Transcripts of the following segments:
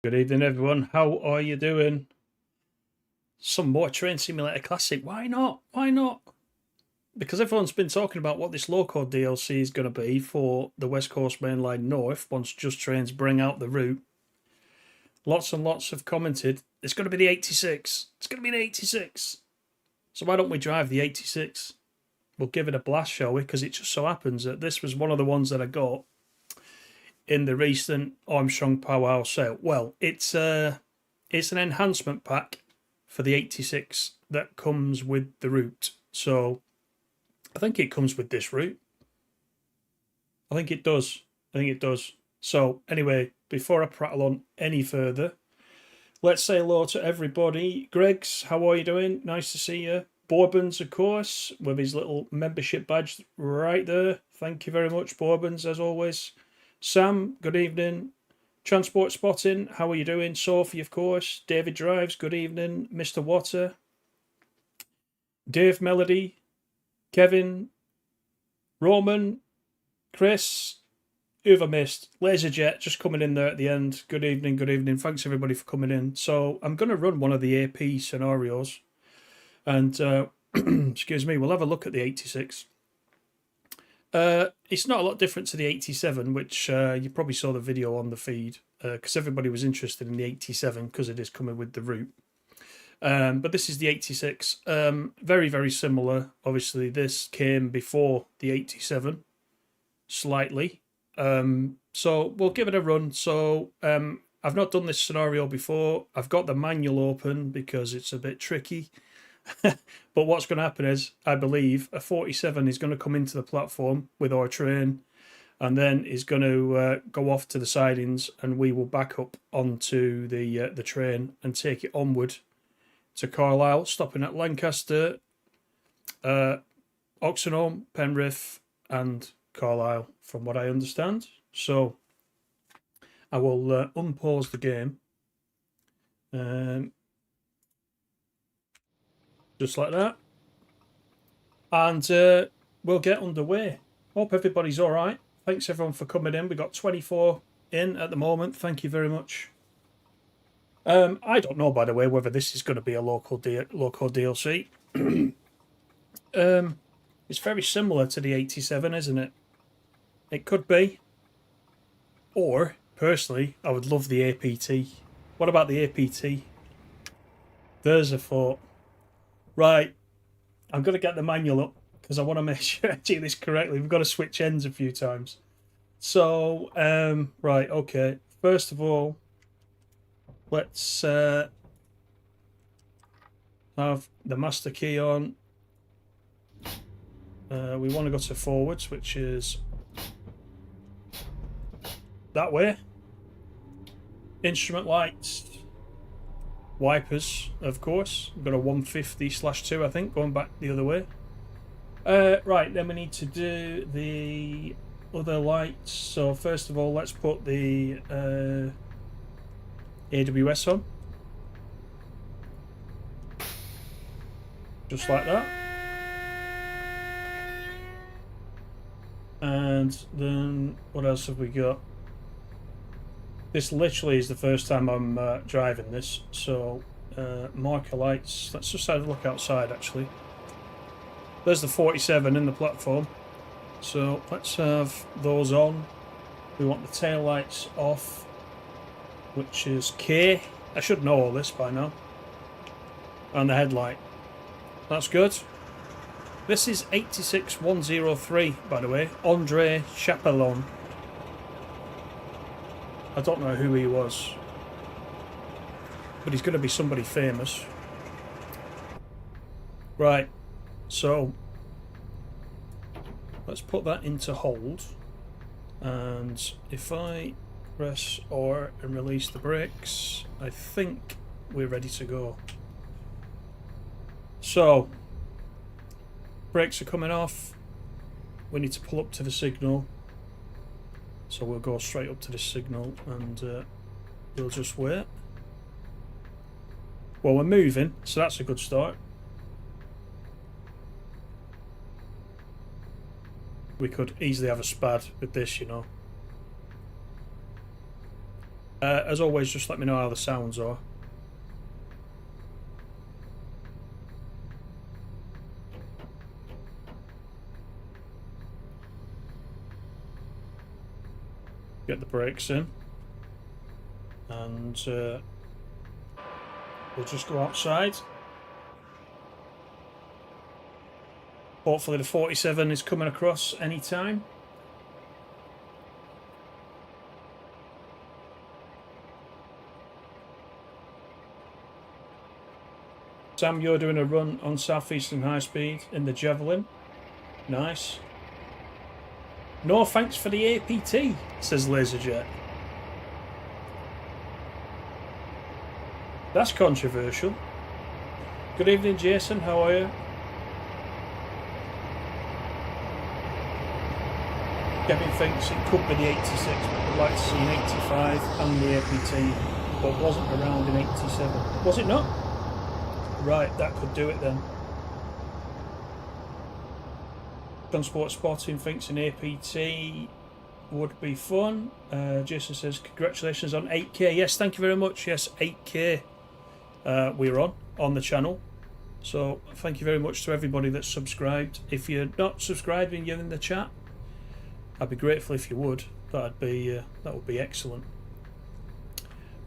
Good evening, everyone. How are you doing? Some more Train Simulator Classic. Why not? Why not? Because everyone's been talking about what this loco DLC is going to be for the West Coast Main Line North once Just Trains bring out the route. Lots and lots have commented, it's going to be the 86. It's going to be the 86. So why don't we drive the 86? We'll give it a blast, shall we? Because it just so happens that this was one of the ones that I got in the recent Armstrong Powerhouse sale. Well, it's an enhancement pack for the 86 that comes with the route. So I think it comes with this route. I think it does. So anyway, before I prattle on any further, let's say hello to everybody. Greggs, how are you doing? Nice to see you. Bourbons, of course, with his little membership badge right there. Thank you very much, Bourbons, as always. Sam, good evening. Transport Spotting, how are you doing? Sophie, of course. David Drives, good evening. Mr. Water. Dave Melody. Kevin. Roman. Chris. Who have I missed? Laserjet, just coming in there at the end. Good evening, good evening. Thanks, everybody, for coming in. So I'm going to run one of the AP scenarios. And, excuse me, we'll have a look at the 86. It's not a lot different to the 87, which you probably saw the video on the feed, because everybody was interested in the 87 because it is coming with the route. But this is the 86. Very, very similar. Obviously, this came before the 87, slightly. So we'll give it a run. So I've not done this scenario before. I've got the manual open because it's a bit tricky. But what's going to happen is, I believe, a 47 is going to come into the platform with our train and then is going to go off to the sidings, and we will back up onto the train and take it onward to Carlisle, stopping at Lancaster, Oxenholme, Penrith and Carlisle, from what I understand. So I will unpause the game. Just like that. And we'll get underway. Hope everybody's all right. Thanks, everyone, for coming in. We've got 24 in at the moment. Thank you very much. I don't know, by the way, whether this is going to be a local DLC. It's very similar to the 87, isn't it? It could be. Or, personally, I would love the APT. What about the APT? There's a thought. Right, I'm going to get the manual up because I want to make sure I do this correctly. We've got to switch ends a few times. So, right, okay. First of all, let's have the master key on. We want to go to forwards, which is that way. Instrument lights. Wipers, of course. We've got a 150/2, I think, going back the other way. Right, then we need to do the other lights. So first of all, let's put the AWS on. Just like that. And then what else have we got? This literally is the first time I'm driving this, so marker lights. Let's just have a look outside, actually. There's the 47 in the platform, so let's have those on. We want the tail lights off, which is K. I should know all this by now. And the headlight. That's good. This is 86103, by the way. Andre Chapelon. I don't know who he was, but he's going to be somebody famous. Right, so let's put that into hold, and if I press R and release the brakes, I think we're ready to go. So, brakes are coming off. We need to pull up to the signal. So we'll go straight up to this signal and we'll just wait. Well, we're moving, so that's a good start. We could easily have a spad with this, you know. As always, just let me know how the sounds are. Get the brakes in. And we'll just go outside. Hopefully the 47 is coming across any time. Sam, you're doing a run on Southeastern High Speed in the Javelin. Nice. No thanks for the APT, says Laserjet. That's controversial. Good evening, Jason. How are you? Kevin thinks it could be the 86, but would like to see an 85 and the APT, but wasn't around in 87. Was it not? Right, that could do it then. Transport Spotting thinks an APT would be fun. Jason says, congratulations on 8K. Yes, thank you very much. Yes, 8K we're on the channel. So thank you very much to everybody that's subscribed. If you're not subscribed and you're in the chat, I'd be grateful if you would. That would be excellent.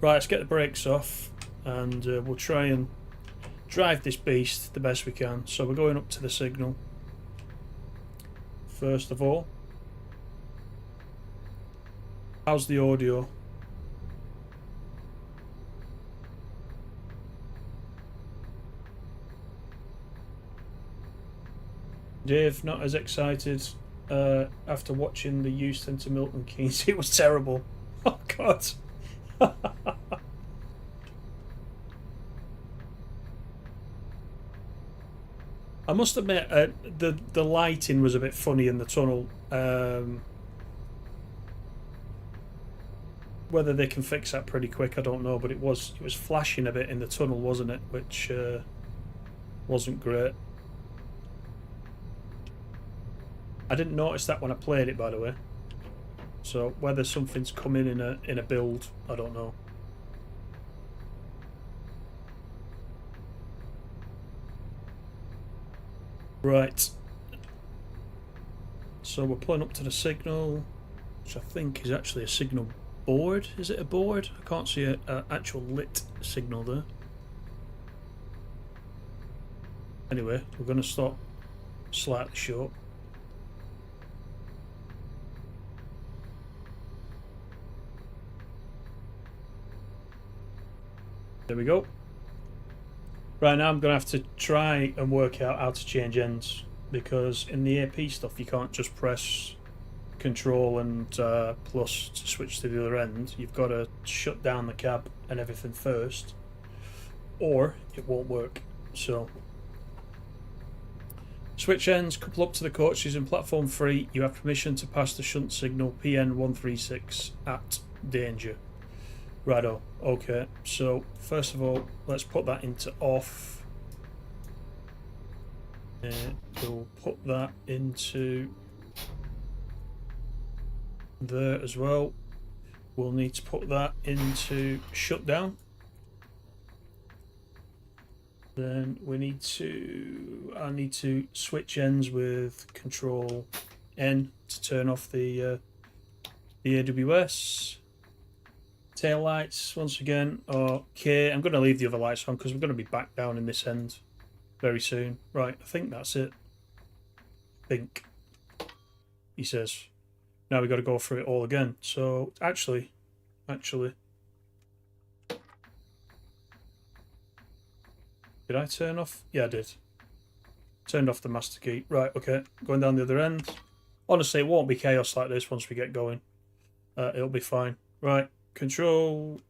Right, let's get the brakes off and we'll try and drive this beast the best we can. So we're going up to the signal. First of all, how's the audio? Dave, not as excited after watching the Euston to Milton Keynes. It was terrible. Oh God. I must admit, the lighting was a bit funny in the tunnel. Whether they can fix that pretty quick, I don't know. But it was flashing a bit in the tunnel, wasn't it? Which wasn't great. I didn't notice that when I played it, by the way. So whether something's coming in a build, I don't know. Right. So we're pulling up to the signal, which I think is actually a signal board. Is it a board? I can't see an actual lit signal there. Anyway, we're going to stop slightly short. There we go. Right, now I'm going to have to try and work out how to change ends, because in the AP stuff you can't just press control and plus to switch to the other end. You've got to shut down the cab and everything first, or it won't work. So switch ends, couple up to the coaches in platform 3. You have permission to pass the shunt signal PN136 at danger. Righto, okay, so first of all, let's put that into off. We'll put that into there as well. We'll need to put that into shutdown. Then we need to, I need to switch ends with Control N to turn off the AWS. Tail lights once again. Okay, I'm going to leave the other lights on because we're going to be back down in this end very soon. Right, I think that's it. Think, he says. Now we've got to go through it all again. So actually, did I turn off? Yeah, I did. Turned off the master key. Right, okay, going down the other end. Honestly, it won't be chaos like this once we get going. It'll be fine. Right. Control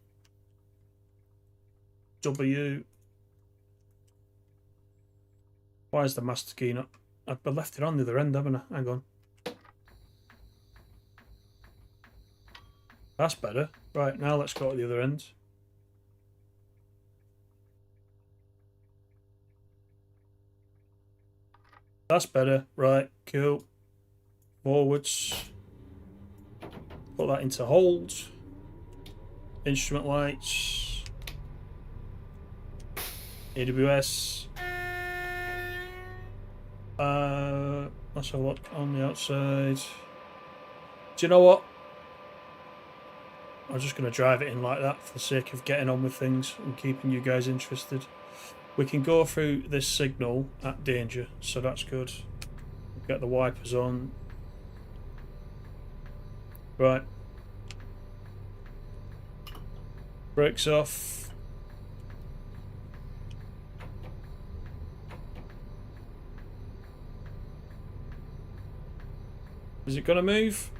W. Why is the master key not? I've left it on the other end, haven't I? Hang on. That's better. Right, now let's go to the other end. That's better. Right, cool. Forwards. Put that into hold. Instrument lights. AWS. Let's have a look on the outside. Do you know what? I'm just going to drive it in like that for the sake of getting on with things and keeping you guys interested. We can go through this signal at danger, so that's good. Get the wipers on. Right. Brakes off. Is it going to move?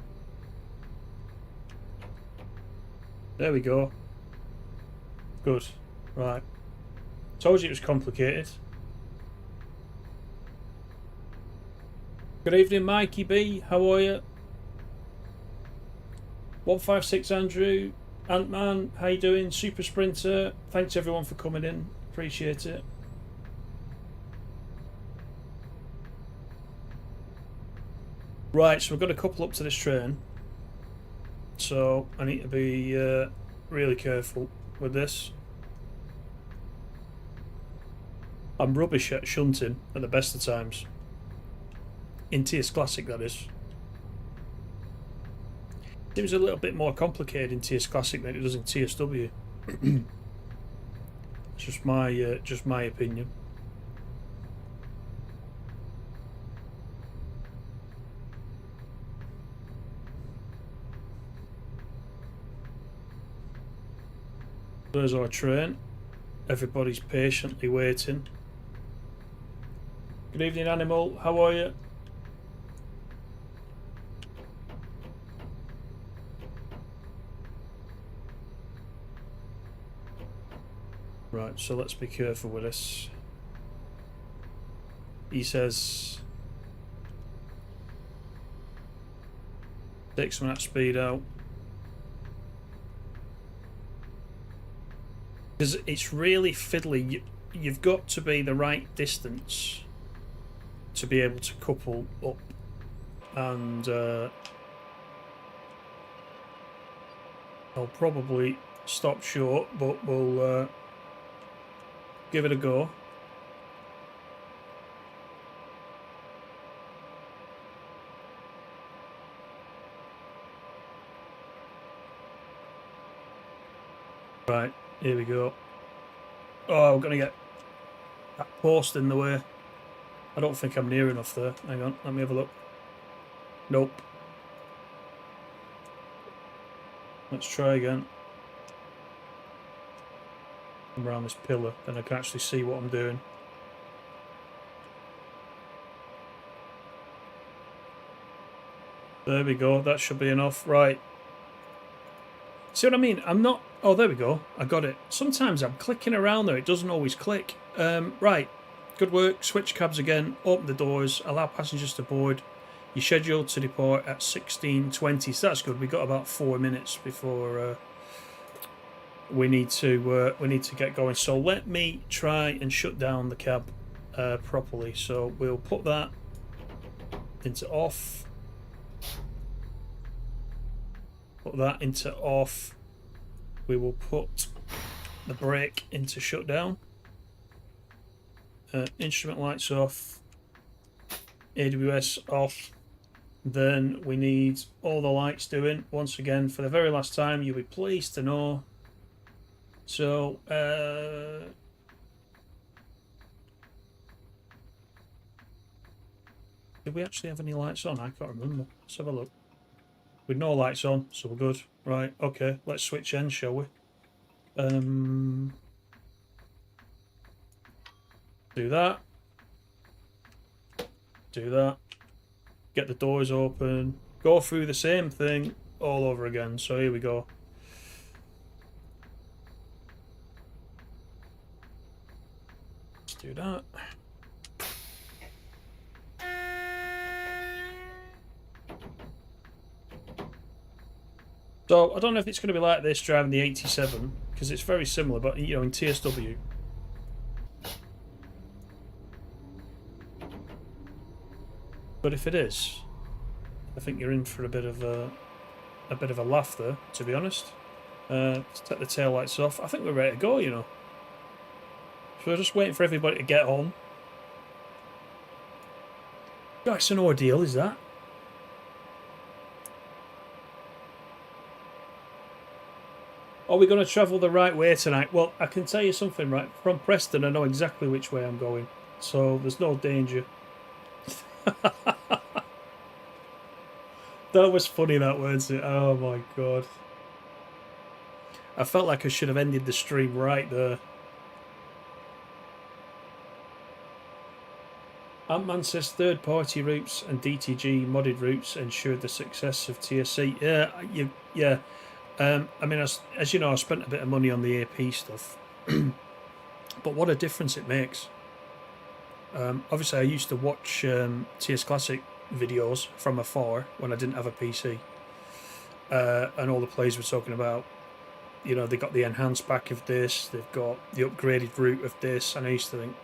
There we go. Good. Right. Told you it was complicated. Good evening, Mikey B. How are you? 156 Andrew. Ant-Man, how you doing? Super Sprinter. Thanks everyone for coming in. Appreciate it. Right, so we've got a couple up to this train. So I need to be really careful with this. I'm rubbish at shunting at the best of times. In TS Classic, that is. Seems a little bit more complicated in TS Classic than it does in TSW. It's just my opinion. There's our train. Everybody's patiently waiting. Good evening, Animal. How are you? Right, so let's be careful with this. He says take some of that speed out. Because it's really fiddly. You've got to be the right distance to be able to couple up. And I'll probably stop short, but we'll give it a go. Right, here we go. Oh, we're going to get that post in the way. I don't think I'm near enough there. Hang on, let me have a look. Nope. Let's try again. Come around this pillar, then I can actually see what I'm doing. There we go, that should be enough. Right. See what I mean? I'm not... Oh, there we go. I got it. Sometimes I'm clicking around there. It doesn't always click. Right. Good work. Switch cabs again. Open the doors. Allow passengers to board. You're scheduled to depart at 16:20. So that's good. We've got about 4 minutes before we need to get going. So let me try and shut down the cab properly. So we'll put that into off. Put that into off. We will put the brake into shutdown. Instrument lights off. AWS off. Then we need all the lights doing. Once again, for the very last time, you'll be pleased to know. So, did we actually have any lights on? I can't remember. Let's have a look. With no lights on, so we're good. Right, okay, let's switch ends, shall we? Do that. Do that. Get the doors open. Go through the same thing all over again. So here we go. Let's do that. So I don't know if it's going to be like this driving the 87 because it's very similar, but you know, in TSW. But if it is, I think you're in for a bit of a laugh there, to be honest. Let's take the tail lights off. I think we're ready to go, you know. So we're just waiting for everybody to get on. God, it's an ordeal, is that? Are we going to travel the right way tonight? Well, I can tell you something, right? From Preston, I know exactly which way I'm going. So there's no danger. That was funny, that wasn't it? Oh my god. I felt like I should have ended the stream right there. Ant-Man says third-party routes and DTG modded routes ensured the success of TSC. Yeah. I mean, as you know, I spent a bit of money on the AP stuff, but what a difference it makes. Obviously, I used to watch TS Classic videos from afar when I didn't have a PC, and all the players were talking about, you know, they got the enhanced pack of this, they've got the upgraded route of this, and I used to think,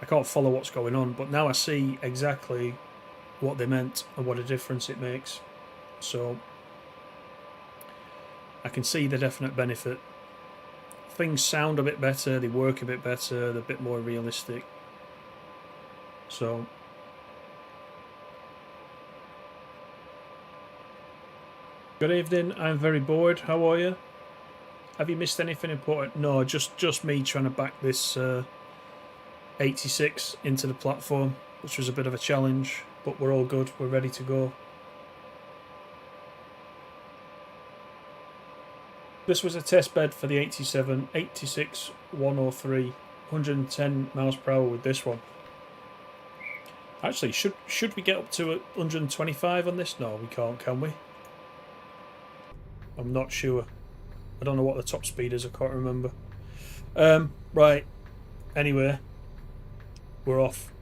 I can't follow what's going on, but now I see exactly what they meant and what a difference it makes. So I can see the definite benefit. Things sound a bit better, they work a bit better, they're a bit more realistic. So good evening, I'm very bored. How are you? Have you missed anything important? No, just me trying to back this 86 into the platform, which was a bit of a challenge, but we're all good, we're ready to go. This was a test bed for the 87, 86, 103, 110 miles per hour with this one. Actually, should we get up to 125 on this? No, we can't, can we? I'm not sure. I don't know what the top speed is, I can't remember. Right, anyway, we're off.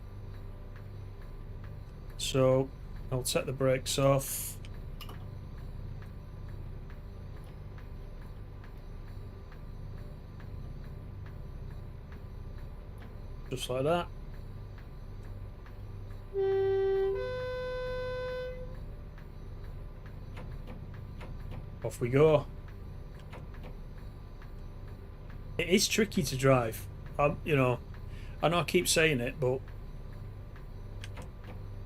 So, I'll set the brakes off. Just like that. Off we go. It is tricky to drive. You know, I know I keep saying it, but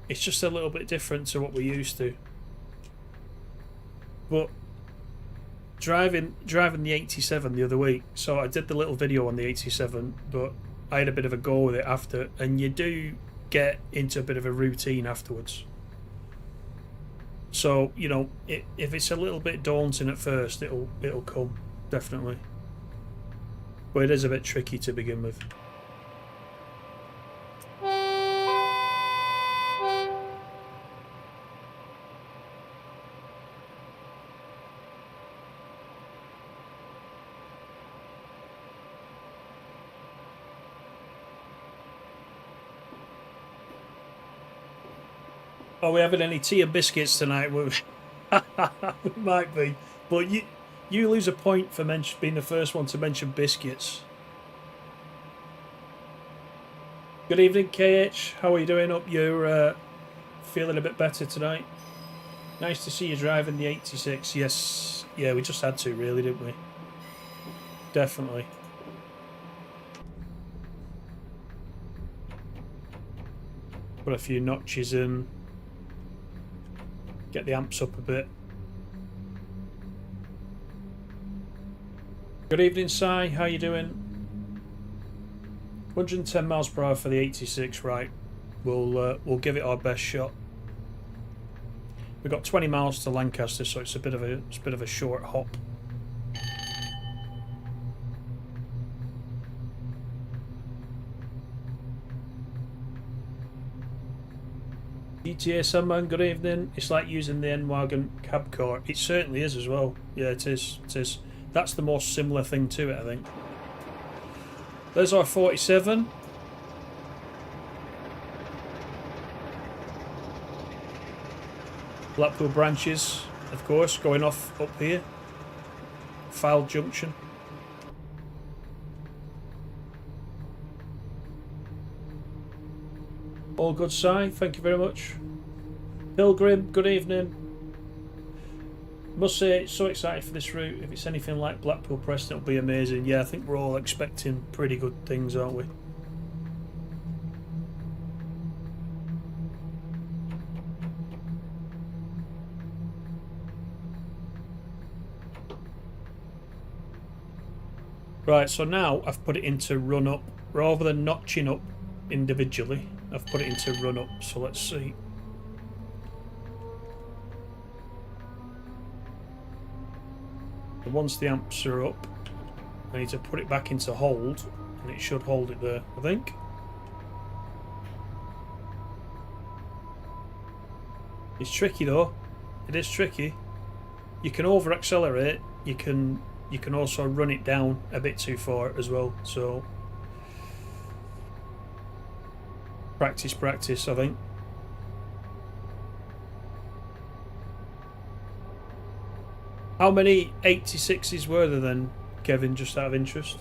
it's just a little bit different to what we're used to. But driving the 87 the other week, so I did the little video on the 87, but I had a bit of a go with it after, and you do get into a bit of a routine afterwards. So, you know, if it's a little bit daunting at first, it'll come, definitely. But it is a bit tricky to begin with. Are we having any tea and biscuits tonight? We might be, but you lose a point for being the first one to mention biscuits. Good evening, KH. How are you doing? Up, you're feeling a bit better tonight. Nice to see you driving the 86. Yes, yeah, we just had to, really, didn't we? Definitely. Put a few notches in. Get the amps up a bit. Good evening, Si. How you doing? 110 miles per hour for the 86. Right, we'll give it our best shot. We've got 20 miles to Lancaster, so it's a bit of a short hop. GTA Sandman, good evening. It's like using the N-Wagon cab car. It certainly is as well. Yeah, it is. It is. That's the most similar thing to it, I think. There's our 47. Blackpool branches, of course, going off up here. Fylde Junction. All good, Si. Thank you very much. Pilgrim, good evening. Must say, so excited for this route. If it's anything like Blackpool Preston, it'll be amazing. Yeah, I think we're all expecting pretty good things, aren't we? Right, so now I've put it into run up. Rather than notching up individually, I've put it into run up. So let's see. Once the amps are up, I need to put it back into hold, and it should hold it there, I think. It's tricky though. It is tricky. You can over accelerate. You can also run it down a bit too far as well. So practice, I think. How many 86s were there then, Kevin? Just out of interest,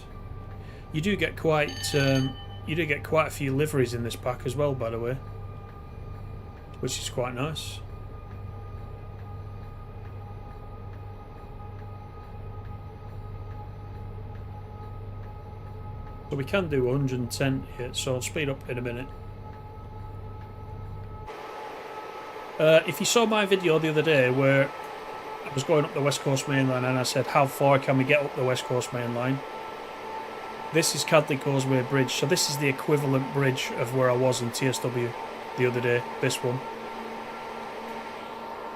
you do get quite a few liveries in this pack as well, by the way, which is quite nice. So we can do 110 here, so I'll speed up in a minute. If you saw my video the other day where I was going up the West Coast Main Line and I said, how far can we get up the West Coast Main Line? This is Cadley Causeway Bridge, so this is the equivalent bridge of where I was in TSW the other day, this one.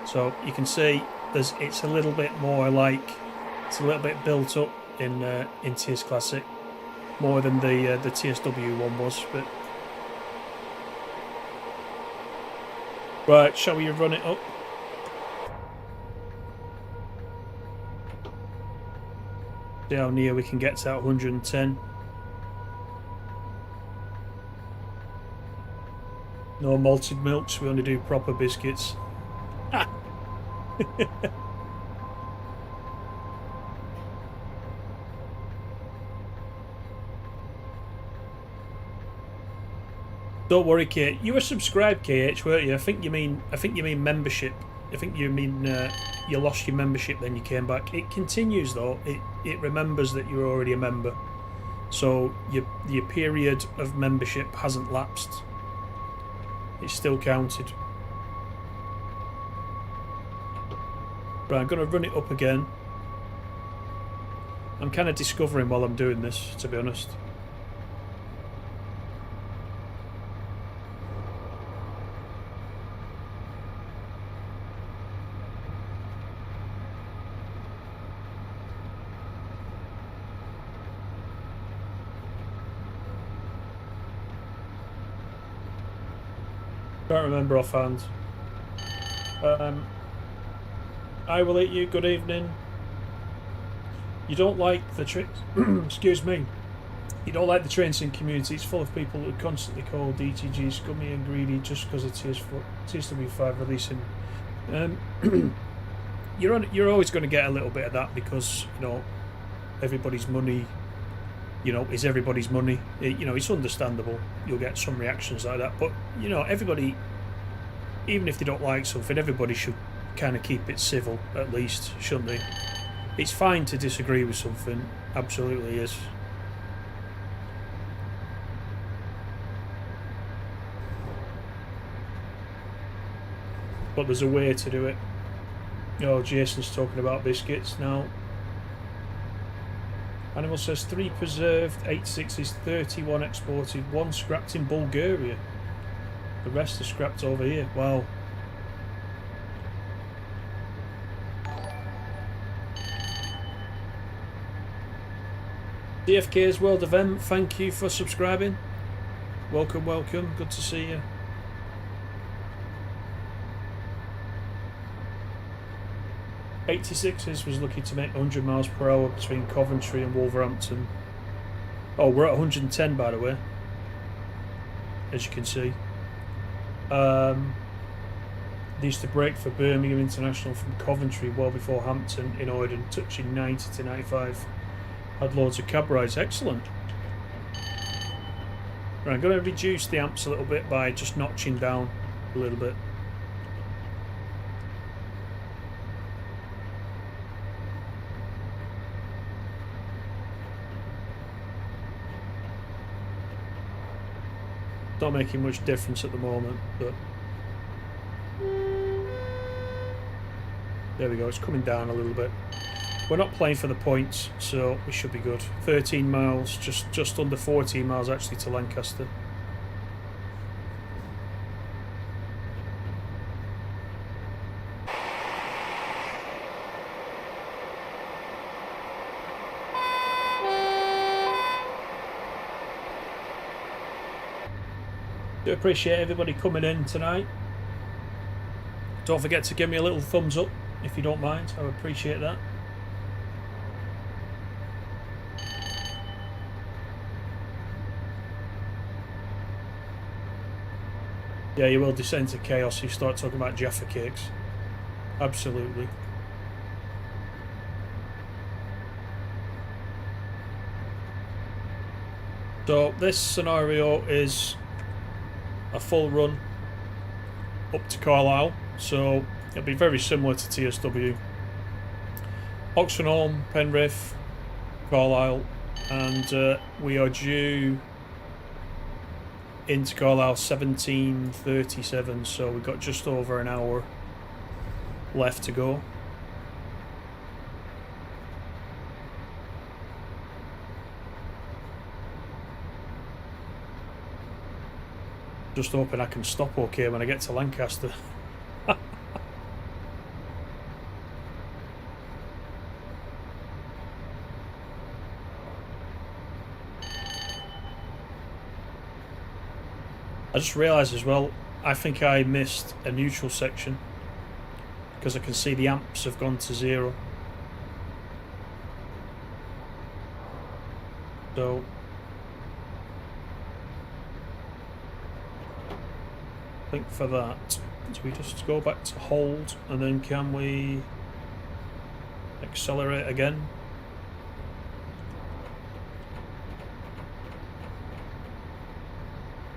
So you can see it's a little bit more like, it's a little bit built up in TS Classic, more than the TSW one was. But right, shall we run it up? See how near we can get to that 110. No malted milks, we only do proper biscuits. Don't worry, Kate. You were subscribed, KH, weren't you? I think you mean membership. I think you mean you lost your membership, then you came back. It continues though. It remembers that you're already a member, so your period of membership hasn't lapsed. It's still counted. Right, I'm going to run it up again. I'm kind of discovering while I'm doing this, to be honest. Can't remember offhand. I will eat you. Good evening. You don't like the excuse me. You don't like the train sim community. It's full of people who constantly call DTG scummy and greedy just because of TSW5 releasing. You're always going to get a little bit of that because everybody's money. Is everybody's money. It's understandable. You'll get some reactions like that, but everybody, even if they don't like something, everybody should kind of keep it civil at least, shouldn't they? It's fine to disagree with something, absolutely is. But there's a way to do it. Jason's talking about biscuits now. Animal says 3 preserved, 86s, 31 exported, 1 scrapped in Bulgaria. The rest are scrapped over here. Wow. DFK's World of M, thank you for subscribing. Welcome, welcome. Good to see you. '86s was lucky to make 100 miles per hour between Coventry and Wolverhampton. Oh, we're at 110 by the way, as you can see. They used to break for Birmingham International from Coventry well before Hampton in Oydon, touching 90 to 95. Had loads of cab rides. Excellent. Right, I'm going to reduce the amps a little bit by just notching down a little bit. Not making much difference at the moment, but there we go. It's coming down a little bit. We're not playing for the points, so we should be good. 13 miles, just under 14 miles actually to Lancaster. Do appreciate everybody coming in tonight. Don't forget to give me a little thumbs up if you don't mind. I would appreciate that. Yeah, you will descend to chaos if you start talking about Jaffa cakes. Absolutely. So this scenario is a full run up to Carlisle, so it'll be very similar to TSW. Oxenholme, Penrith, Carlisle, and we are due into Carlisle 17:37, so we've got just over an hour left to go. Just hoping I can stop okay when I get to Lancaster. I just realised as well, I think I missed a neutral section because I can see the amps have gone to 0. So I think for that, do we just go back to hold and then can we accelerate again?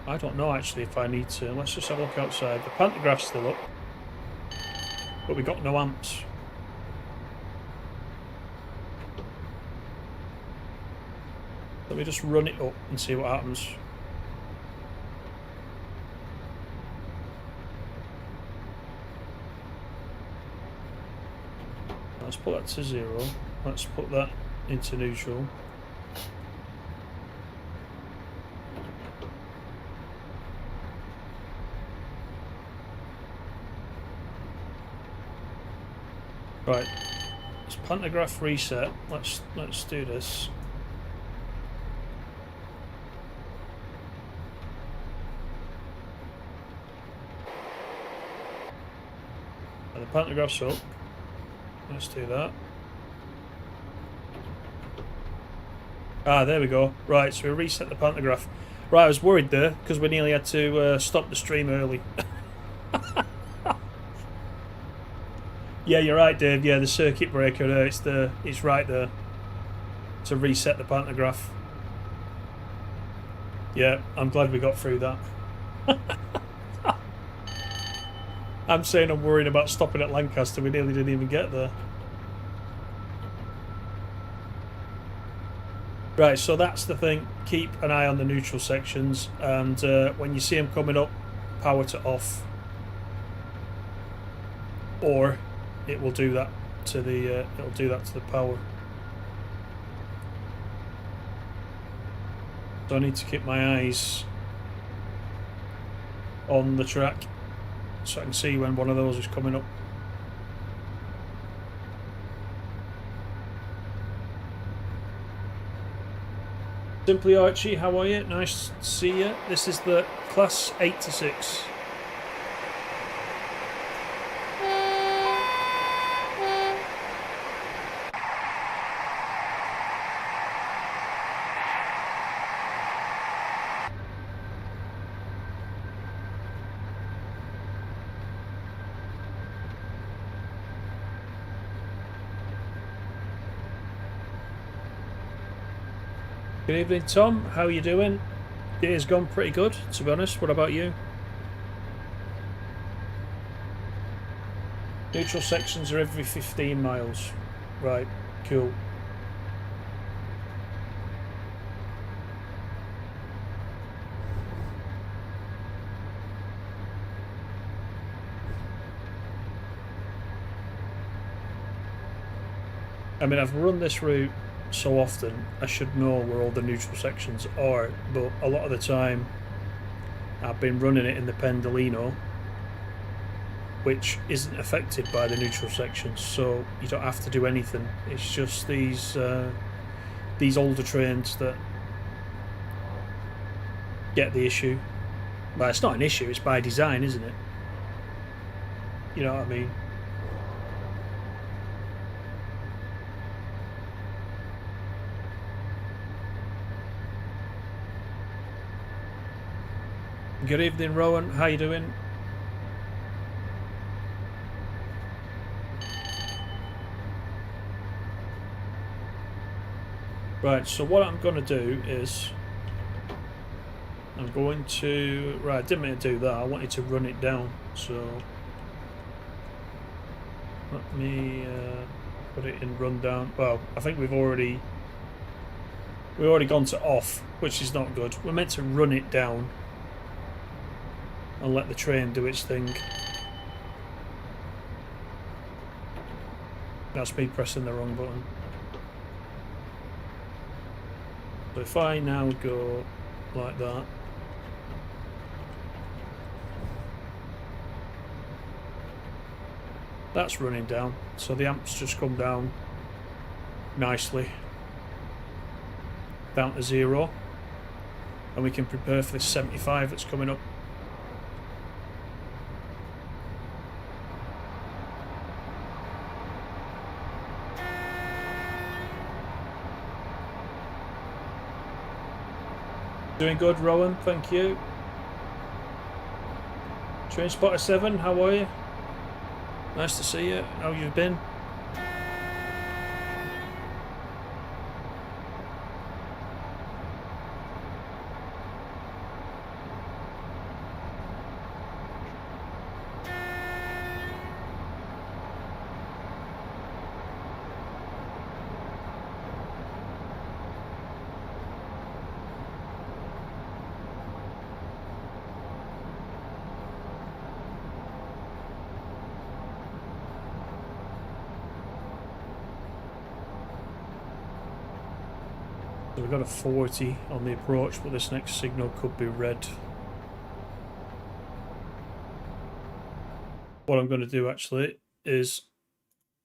I don't know actually if I need to. Let's just have a look outside. The pantograph's still up, but we got no amps. Let me just run it up and see what happens. Let's put that to 0. Let's put that into neutral. Right, let's pantograph reset. Let's do this. And the pantograph's up. Let's do that. Ah, there we go. Right, so we reset the pantograph. Right, I was worried there because we nearly had to stop the stream early. Yeah, you're right, Dave. Yeah, the circuit breaker there, it's right there to reset the pantograph. Yeah, I'm glad we got through that. I'm saying I'm worried about stopping at Lancaster. We nearly didn't even get there. Right, so that's the thing. Keep an eye on the neutral sections, and when you see them coming up, power to off, or it will do that to the power. So I need to keep my eyes on the track so I can see when one of those is coming up. Simply Archie, how are you? Nice to see you. This is the class 8 to 6. Good evening, Tom. How are you doing? It has gone pretty good, to be honest. What about you? Neutral sections are every 15 miles. Right, cool. I mean, I've run this route so often, I should know where all the neutral sections are, but a lot of the time I've been running it in the Pendolino, which isn't affected by the neutral sections, so you don't have to do anything. It's just these older trains that get the issue. Well, it's not an issue, it's by design, isn't it? You know what I mean? Good evening, Rowan. How you doing? Right, so what I'm going to do is I'm going to... Right, I didn't mean to do that. I wanted to run it down. So let me put it in run down. Well, I think we've already gone to off, which is not good. We're meant to run it down and let the train do its thing. That's me pressing the wrong button. So if I now go like that, that's running down. So the amps just come down nicely, down to 0, and we can prepare for this 75 that's coming up. Doing good, Rowan, thank you. Train Spotter 7, how are you? Nice to see you. How you been? So we've got a 40 on the approach, but this next signal could be red. What I'm going to do actually is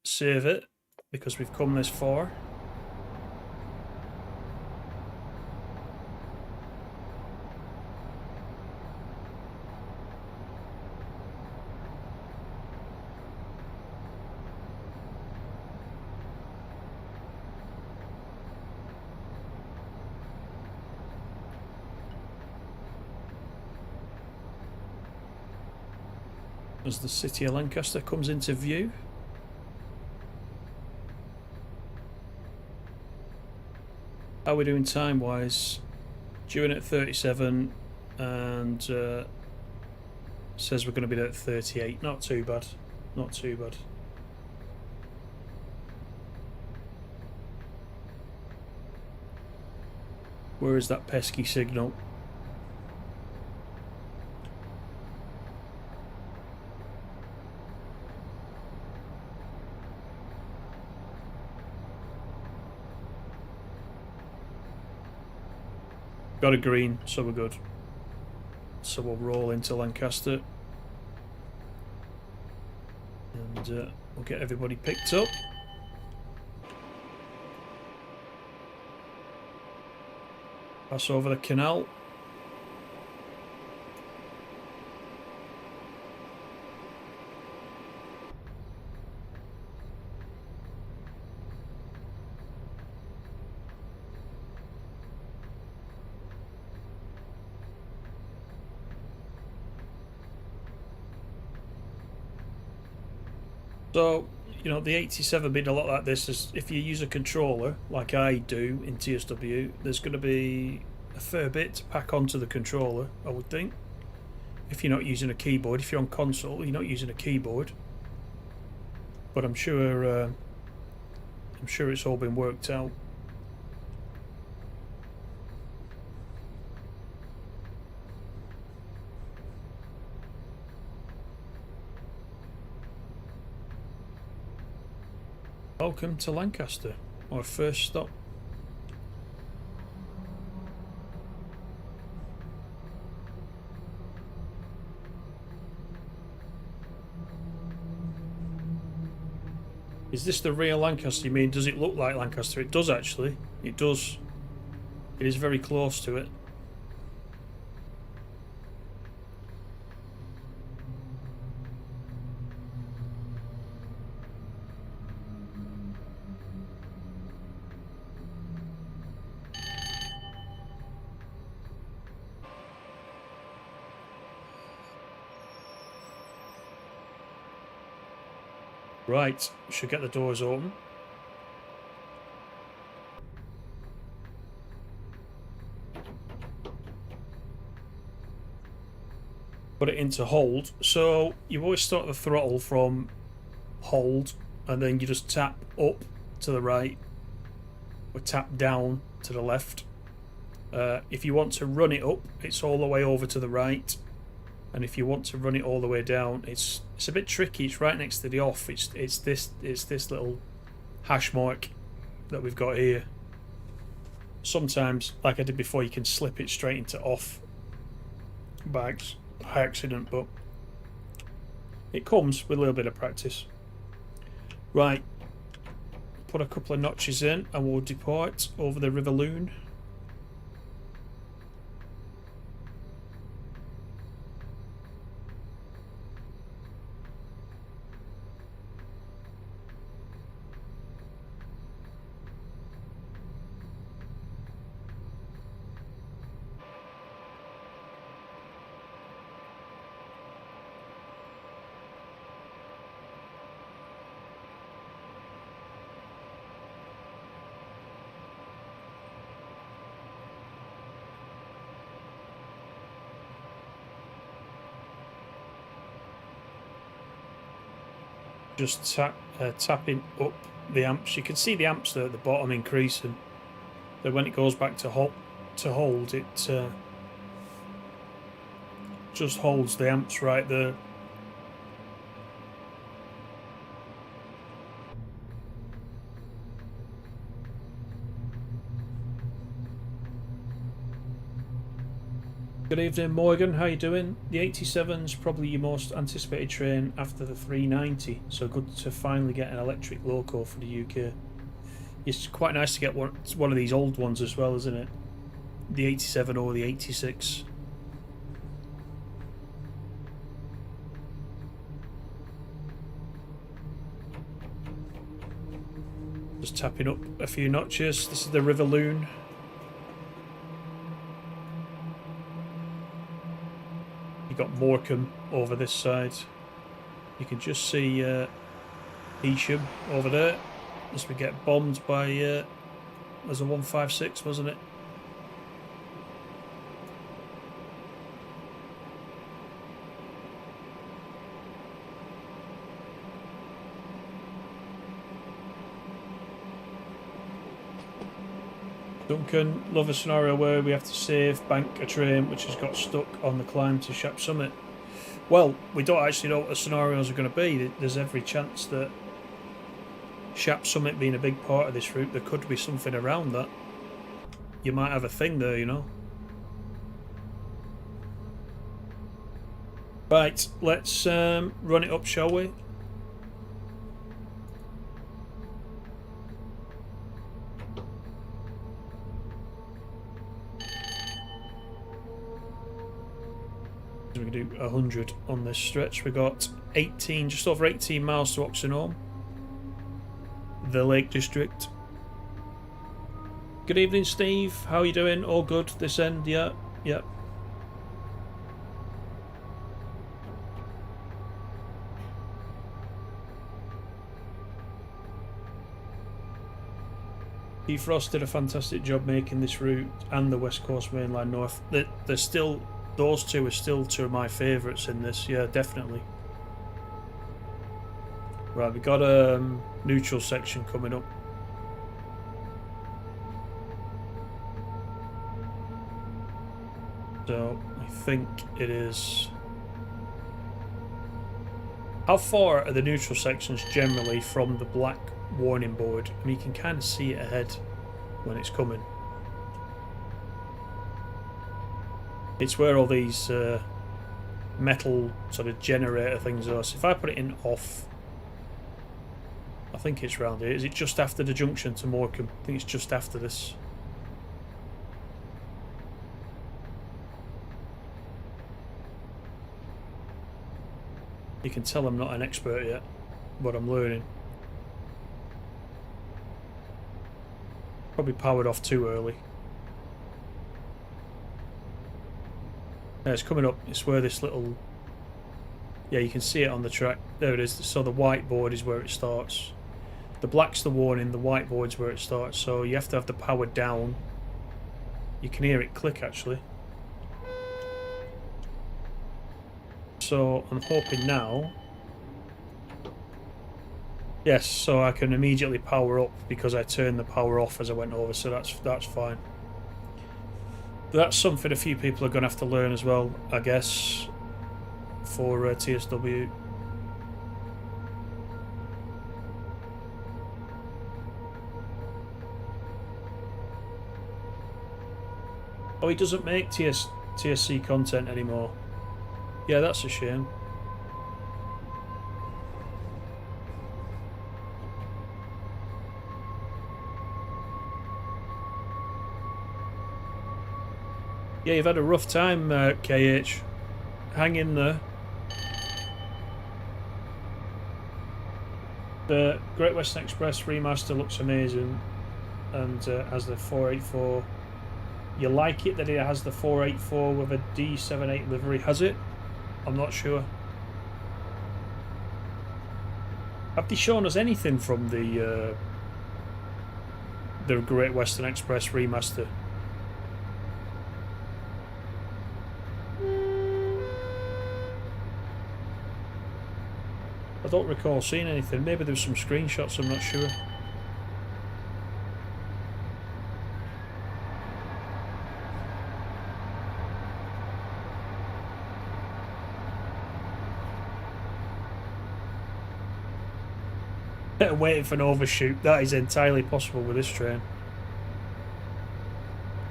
save it, because we've come this far. As the city of Lancaster comes into view. How are we doing time wise? Due in at 37 and says we're going to be there at 38. Not too bad. Not too bad. Where is that pesky signal? Got a green, so we're good. So we'll roll into Lancaster. And we'll get everybody picked up. Pass over the canal. So, you know, the 87 being a lot like this is, if you use a controller, like I do in TSW, there's going to be a fair bit to pack onto the controller, I would think. If you're not using a keyboard, if you're on console, you're not using a keyboard. But I'm sure it's all been worked out. Welcome to Lancaster, our first stop. Is this the real Lancaster? You mean, does it look like Lancaster? It does actually. It does. It is very close to it. Right, should get the doors open. Put it into hold. So you always start the throttle from hold, and then you just tap up to the right or tap down to the left. If you want to run it up, it's all the way over to the right, and if you want to run it all the way down, it's a bit tricky. It's right next to the off. It's this little hash mark that we've got here. Sometimes, like I did before, you can slip it straight into off by accident, but it comes with a little bit of practice. Right, put a couple of notches in and we'll depart over the River Loon. Just tapping up the amps. You can see the amps there at the bottom increasing. Then when it goes back to hold, it just holds the amps right there. Good evening, Morgan. How you doing? The 87's probably your most anticipated train after the 390, so good to finally get an electric loco for the UK. It's quite nice to get one of these old ones as well, isn't it? The 87 or the 86. Just tapping up a few notches. This is the River Loon. You've got Morecambe over this side. You can just see Isham over there as we get bombed by there's a 156, wasn't it? Duncan, love a scenario where we have to save bank a train which has got stuck on the climb to Shap Summit. Well, we don't actually know what the scenarios are going to be. There's every chance that Shap Summit being a big part of this route, there could be something around that. You might have a thing there, you know. Right, let's run it up, shall we? We can do 100 on this stretch. We got 18, just over 18 miles to Oxenholme, the Lake District. Good evening, Steve. How are you doing? All good this end? Yeah, yeah. Keith Ross did a fantastic job making this route and the West Coast Main Line North. They're still, those two are still two of my favourites in this. Yeah, definitely. Right, we got a neutral section coming up. So I think it is. How far are the neutral sections generally from the black warning board, and you can kind of see it ahead when it's coming. It's where all these metal sort of generator things are. So if I put it in off, I think it's round here. Is it just after the junction to Morecambe? I think it's just after this. You can tell I'm not an expert yet, but I'm learning. Probably powered off too early. Yeah, it's coming up. It's where this little... Yeah, you can see it on the track. There it is. So the whiteboard is where it starts. The black's the warning, the whiteboard's where it starts. So you have to have the power down. You can hear it click, actually. So I'm hoping now... Yes, so I can immediately power up because I turned the power off as I went over, so that's fine. That's something a few people are going to have to learn as well, I guess, for TSW. Oh, he doesn't make TSC content anymore. Yeah, that's a shame. Yeah, you've had a rough time, KH. Hang in there. The Great Western Express remaster looks amazing, and has the 484. You like it that it has the 484 with a D78 livery? Has it? I'm not sure. Have they shown us anything from the Great Western Express remaster? I don't recall seeing anything. Maybe there's some screenshots, I'm not sure. Waiting for an overshoot. That is entirely possible with this train.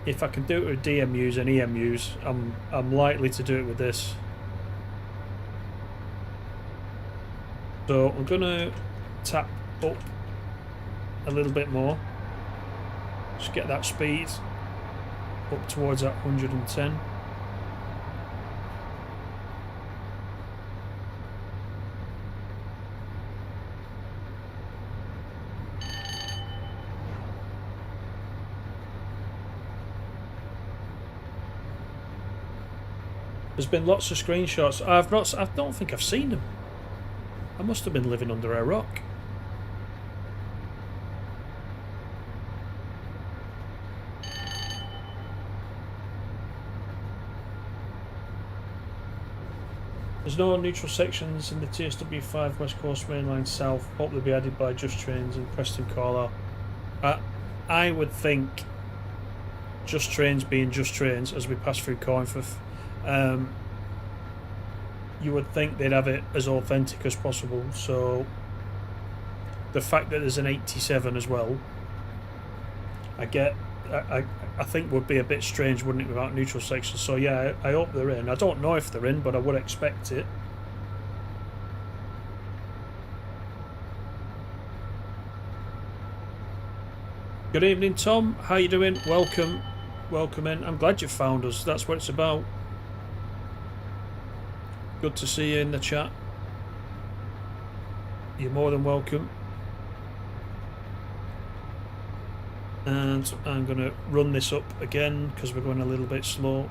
If I can do it with DMUs and EMUs, I'm likely to do it with this. So I'm gonna tap up a little bit more. Just get that speed up towards that 110. There's been lots of screenshots. I don't think I've seen them. I must have been living under a rock. There's no neutral sections in the TSW5 West Coast Mainline South. Hope they'll be added by Just Trains in Preston, Carlisle. I would think Just Trains being Just Trains as we pass through Cornforth, you would think they'd have it as authentic as possible. So the fact that there's an 87 as well, I think would be a bit strange, wouldn't it, without neutral sections. So yeah, I hope they're in. I don't know if they're in, but I would expect it. Good evening, Tom. How you doing? Welcome in. I'm glad you found us. That's what it's about. Good to see you in the chat. You're more than welcome. And I'm going to run this up again because we're going a little bit slow.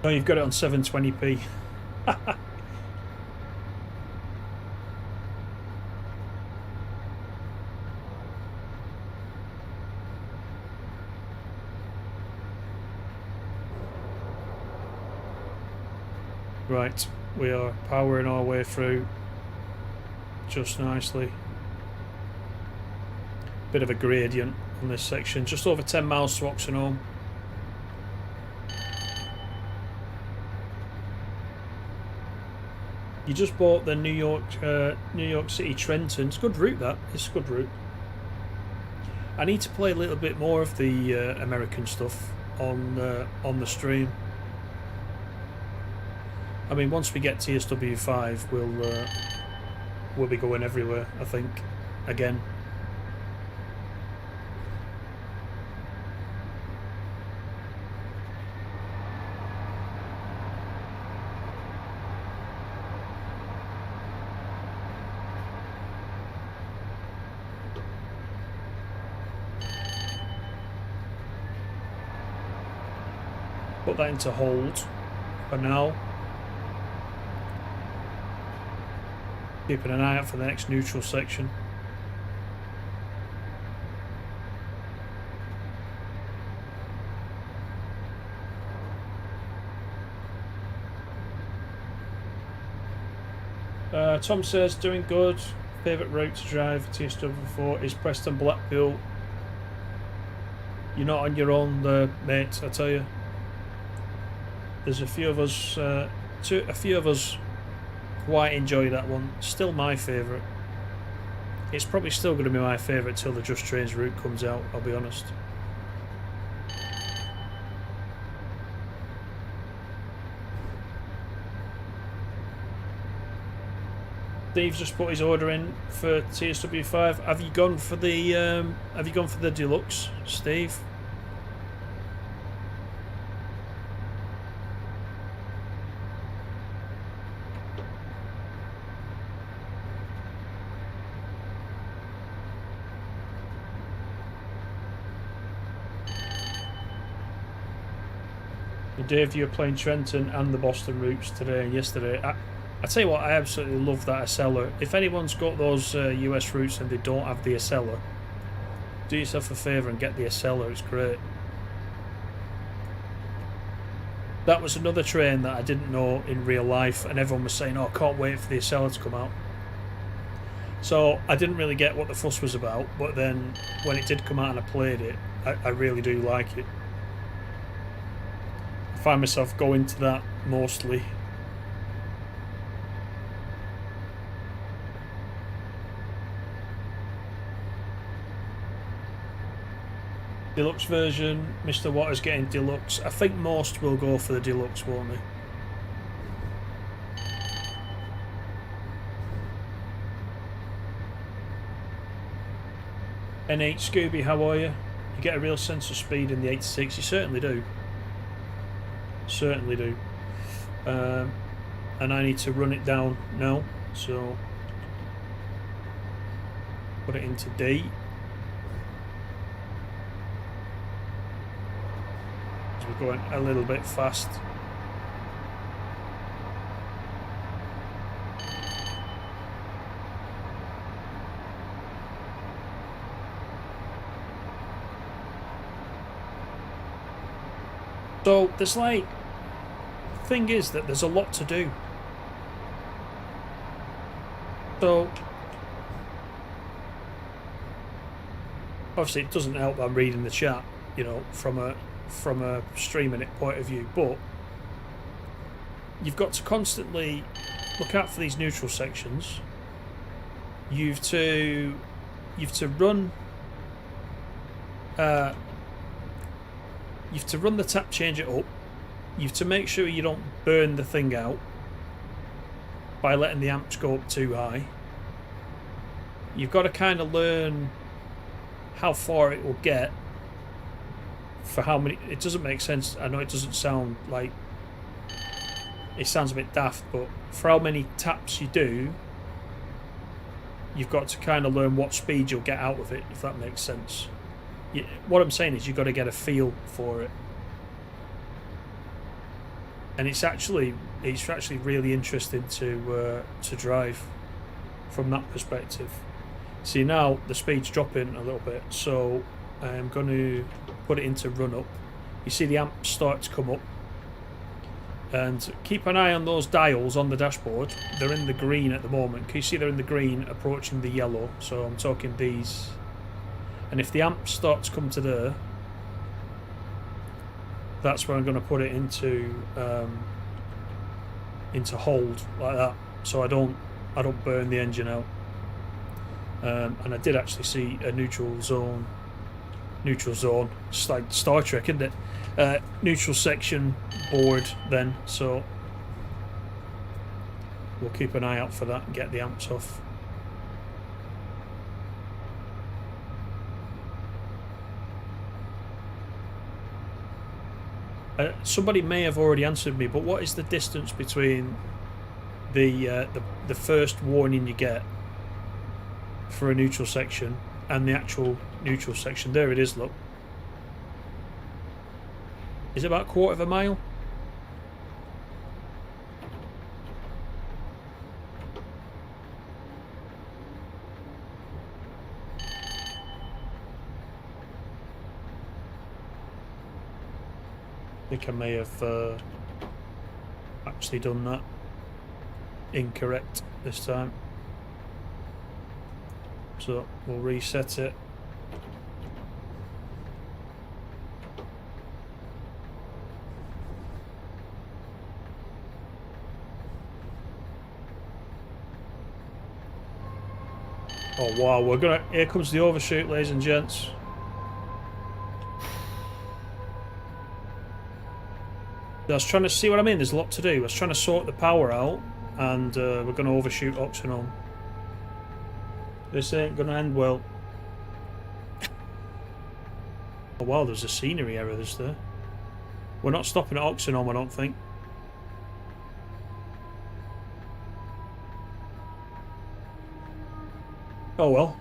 Oh, you've got it on 720p. Right, we are powering our way through just nicely. Bit of a gradient on this section, just over 10 miles to Oxenholme. You just bought the New York City Trenton. It's a good route, that. It's a good route. I need to play a little bit more of the American stuff on the stream. I mean, once we get TSW5, we'll be going everywhere, I think, again. Put that into hold for now. Keeping an eye out for the next neutral section. Tom says, doing good. Favourite route to drive for TSW4 is Preston Blackpool. You're not on your own there, mate, I tell you. There's a few of us quite enjoy that one. Still my favourite. It's probably still going to be my favourite till the Just Trains route comes out, I'll be honest. Steve's just put his order in for TSW5. Have you gone for the deluxe, Steve? Dave, you're playing Trenton and the Boston routes today and yesterday. I tell you what, I absolutely love that Acela. If anyone's got those US routes and they don't have the Acela, do yourself a favour and get the Acela. It's great. That was another train that I didn't know in real life, and everyone was saying, oh, I can't wait for the Acela to come out. So I didn't really get what the fuss was about, but then when it did come out and I played it, I really do like it. I find myself going to that mostly. Deluxe version, Mr. Waters getting deluxe. I think most will go for the deluxe, won't they? N8 Scooby, how are you? You get a real sense of speed in the 86. You certainly do. Certainly do. And I need to run it down now, so put it into D. We're going a little bit fast. So there's like, the thing is that there's a lot to do. So obviously it doesn't help I'm reading the chat, you know, from a streaming it point of view, but you've got to constantly look out for these neutral sections. You've to run the tap, change it up. You've to make sure you don't burn the thing out by letting the amps go up too high. You've got to kind of learn how far it will get for how many. It doesn't make sense. I know it doesn't sound like, it sounds a bit daft, but for how many taps you do, you've got to kind of learn what speed you'll get out of it, if that makes sense. What I'm saying is you've got to get a feel for it, and it's actually really interesting to drive from that perspective. See, now the speed's dropping a little bit, so I'm going to put it into run up. You see the amps start to come up. And keep an eye on those dials on the dashboard. They're in the green at the moment. Can you see they're in the green approaching the yellow? So I'm talking these. And if the amp starts to come to there, that's where I'm going to put it into hold like that, so I don't burn the engine out. And I did actually see a neutral zone. It's like Star Trek, isn't it? Neutral section board then, so we'll keep an eye out for that and get the amps off. Somebody may have already answered me, but what is the distance between the first warning you get for a neutral section and the actual neutral section? There it is, look. Is it about a quarter of a mile? I think I may have actually done that incorrect this time. So we'll reset it. Oh wow, here comes the overshoot, ladies and gents. I was trying to see what I mean. There's a lot to do. I was trying to sort the power out, and we're going to overshoot Oxenholme. This ain't going to end well. Oh wow, there's a scenery error there. We're not stopping at Oxenholme, I don't think. Oh well.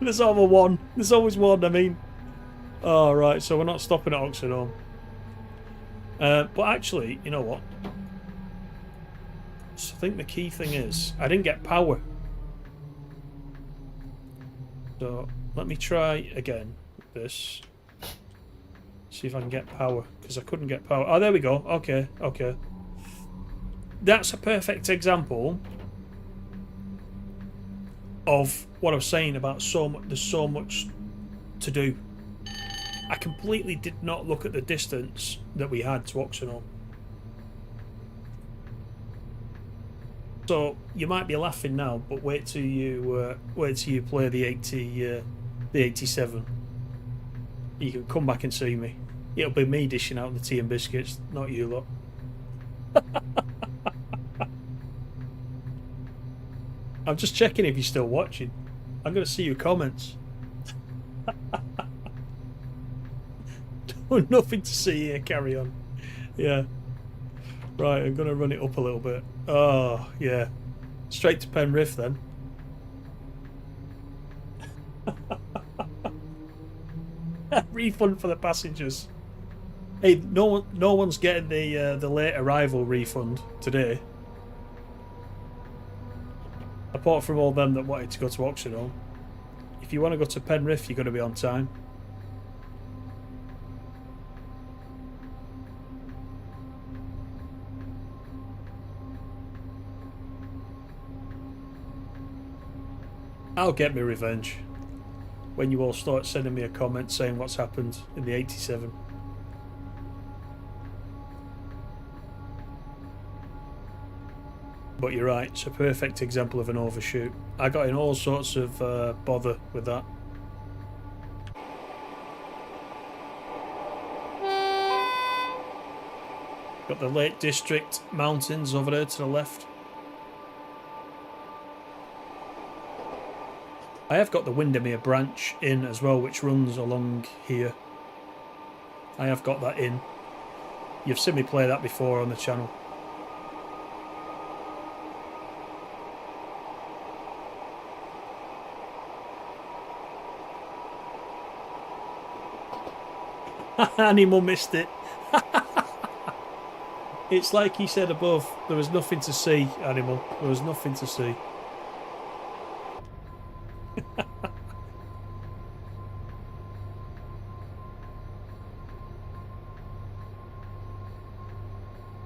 There's always one. There's always one, I mean. Oh, right, so we're not stopping at Oxenholme. But actually, you know what? So I think the key thing is, I didn't get power. So let me try again with this. See if I can get power, because I couldn't get power. Oh, there we go. Okay, okay. That's a perfect example of what I was saying about there's so much to do. I completely did not look at the distance that we had to Oxenholme. So you might be laughing now, but wait till you play the 87. You can come back and see me. It'll be me dishing out the tea and biscuits, not you lot. I'm just checking if you're still watching. I'm going to see your comments. Nothing to see here, carry on. Yeah. Right, I'm going to run it up a little bit. Oh, yeah. Straight to Penrith then. Refund for the passengers. Hey, no one's getting the late arrival refund today. Apart from all them that wanted to go to Oxenholme. If you want to go to Penrith, you're going to be on time. I'll get me revenge when you all start sending me a comment saying what's happened in the 87. But you're right, it's a perfect example of an overshoot. I got in all sorts of bother with that. Got the Lake District mountains over there to the left. I have got the Windermere branch in as well, which runs along here. I have got that in. You've seen me play that before on the channel. Animal missed it. It's like he said above, there was nothing to see, Animal. There was nothing to see.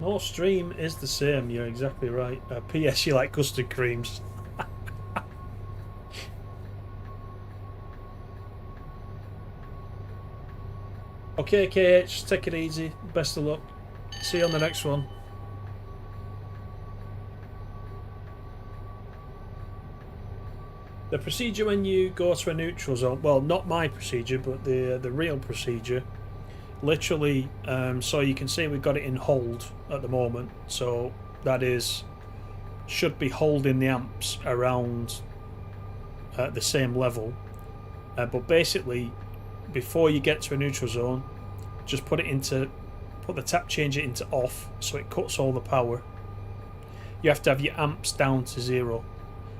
No stream is the same, you're exactly right. P.S. You like custard creams. Okay, KH, take it easy. Best of luck. See you on the next one. The procedure when you go to a neutral zone, well, not my procedure, but the real procedure, literally, so you can see we've got it in hold at the moment. So that is, should be holding the amps around the same level. But basically, before you get to a neutral zone, just put the tap changer into off, so it cuts all the power. You have to have your amps down to 0.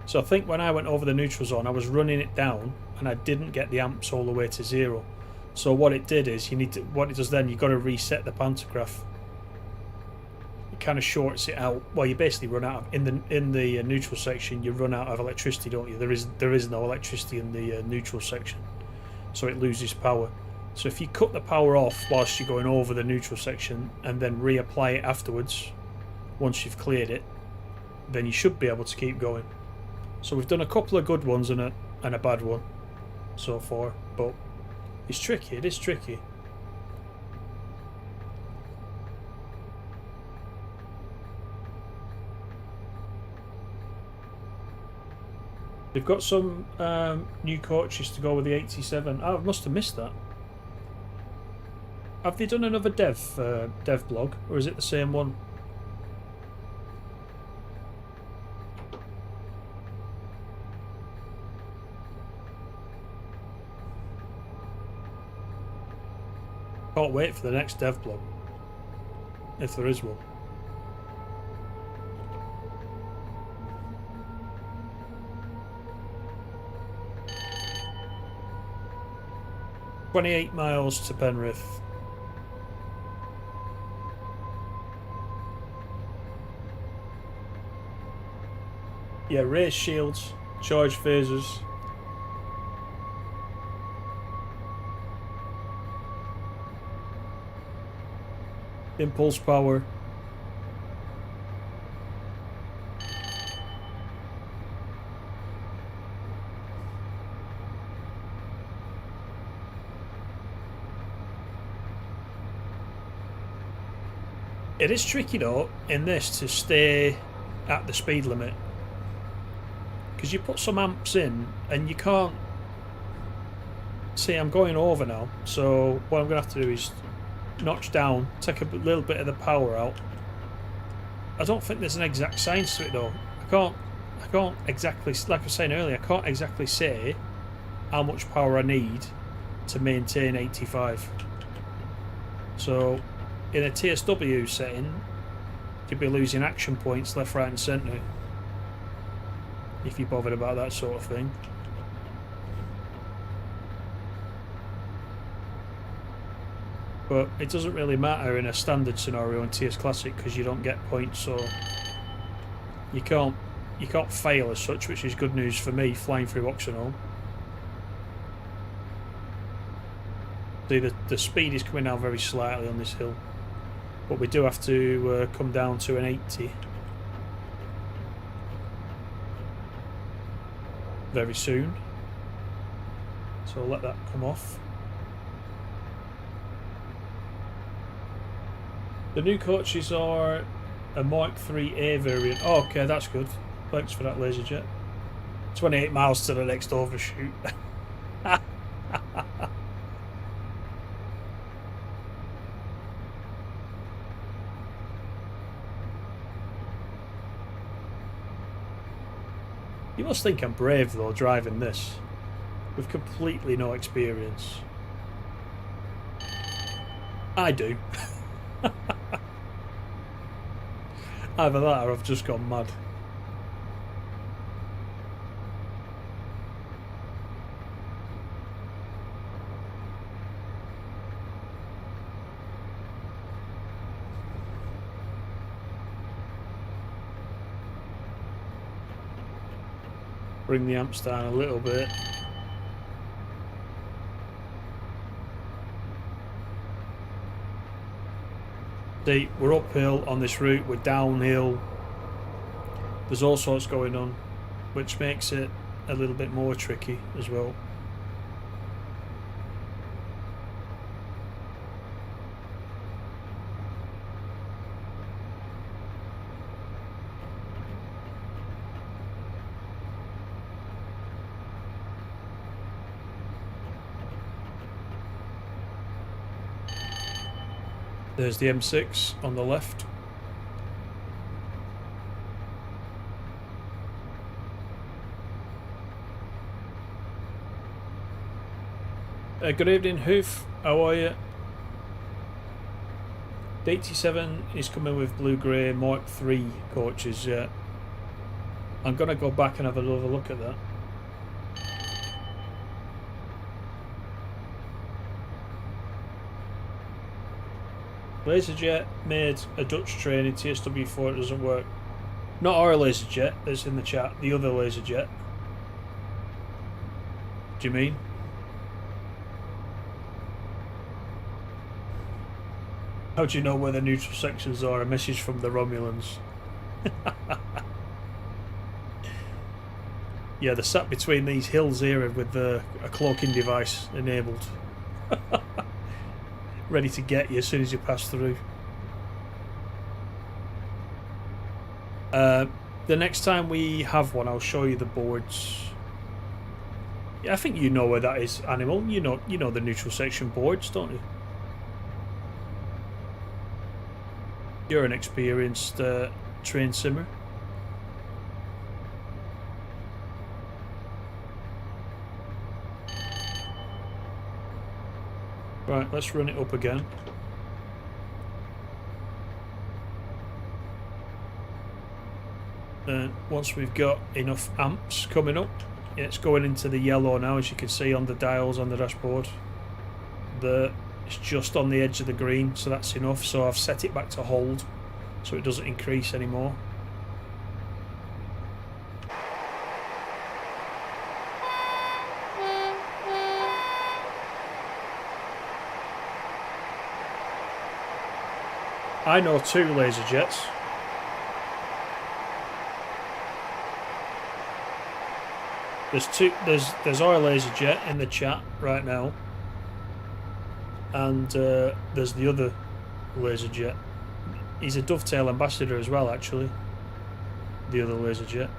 So I think when I went over the neutral zone, I was running it down and I didn't get the amps all the way to 0. So what it did is what it does then, you've got to reset the pantograph. It kind of shorts it out. Well, you basically run out of, in the neutral section, you run out of electricity, don't you? There is no electricity in the neutral section, so it loses power. So if you cut the power off whilst you're going over the neutral section and then reapply it afterwards, once you've cleared it, then you should be able to keep going. So we've done a couple of good ones and a bad one so far, but it's tricky. It is tricky. They've got some new coaches to go with the 87. Oh, I must have missed that. Have they done another dev blog, or is it the same one? Can't wait for the next dev blog, if there is one. "28 miles to Penrith." Yeah, raise shields, charge phasers. Impulse power. It is tricky though in this to stay at the speed limit, because you put some amps in and you can't see. I'm going over now, so what I'm gonna have to do is notch down, take a little bit of the power out. I don't think there's an exact science to it though. I can't exactly, like I was saying earlier, I can't exactly say how much power I need to maintain 85. So in a TSW setting, you'd be losing action points left, right and centre if you're bothered about that sort of thing. But it doesn't really matter in a standard scenario in TS Classic, because you don't get points, so you can't fail as such, which is good news for me flying through Oxenholme. See, the speed is coming down very slightly on this hill, but we do have to come down to an 80 very soon, so I'll let that come off. The new coaches are a Mark 3A variant. Oh, okay, that's good. Thanks for that, LaserJet. 28 miles to the next overshoot. You must think I'm brave though, driving this with completely no experience. I do. Either that or I've just gone mad. Bring the amps down a little bit. See, we're uphill on this route, we're downhill. There's all sorts going on, which makes it a little bit more tricky as well. There's the M6 on the left. Good evening, Hoof. How are you? The 87 is coming with Blue Grey Mark III coaches, yeah. I'm going to go back and have another look at that. LaserJet made a Dutch train in TSW4, it doesn't work. Not our LaserJet that's in the chat, the other LaserJet. Do you mean? How do you know where the neutral sections are? A message from the Romulans. Yeah, they're sat between these hills here with a cloaking device enabled. Ready to get you as soon as you pass through. The next time we have one, I'll show you the boards. Yeah, I think you know where that is, Animal. You know the neutral section boards, don't you? You're an experienced train simmer. Right, let's run it up again. Once we've got enough amps coming up, yeah, it's going into the yellow now, as you can see on the dials on the dashboard. It's just on the edge of the green, so that's enough. So I've set it back to hold, so it doesn't increase anymore. I know 2 LaserJets. There's our LaserJet in the chat right now, and there's the other LaserJet. He's a Dovetail ambassador as well, actually. The other LaserJet.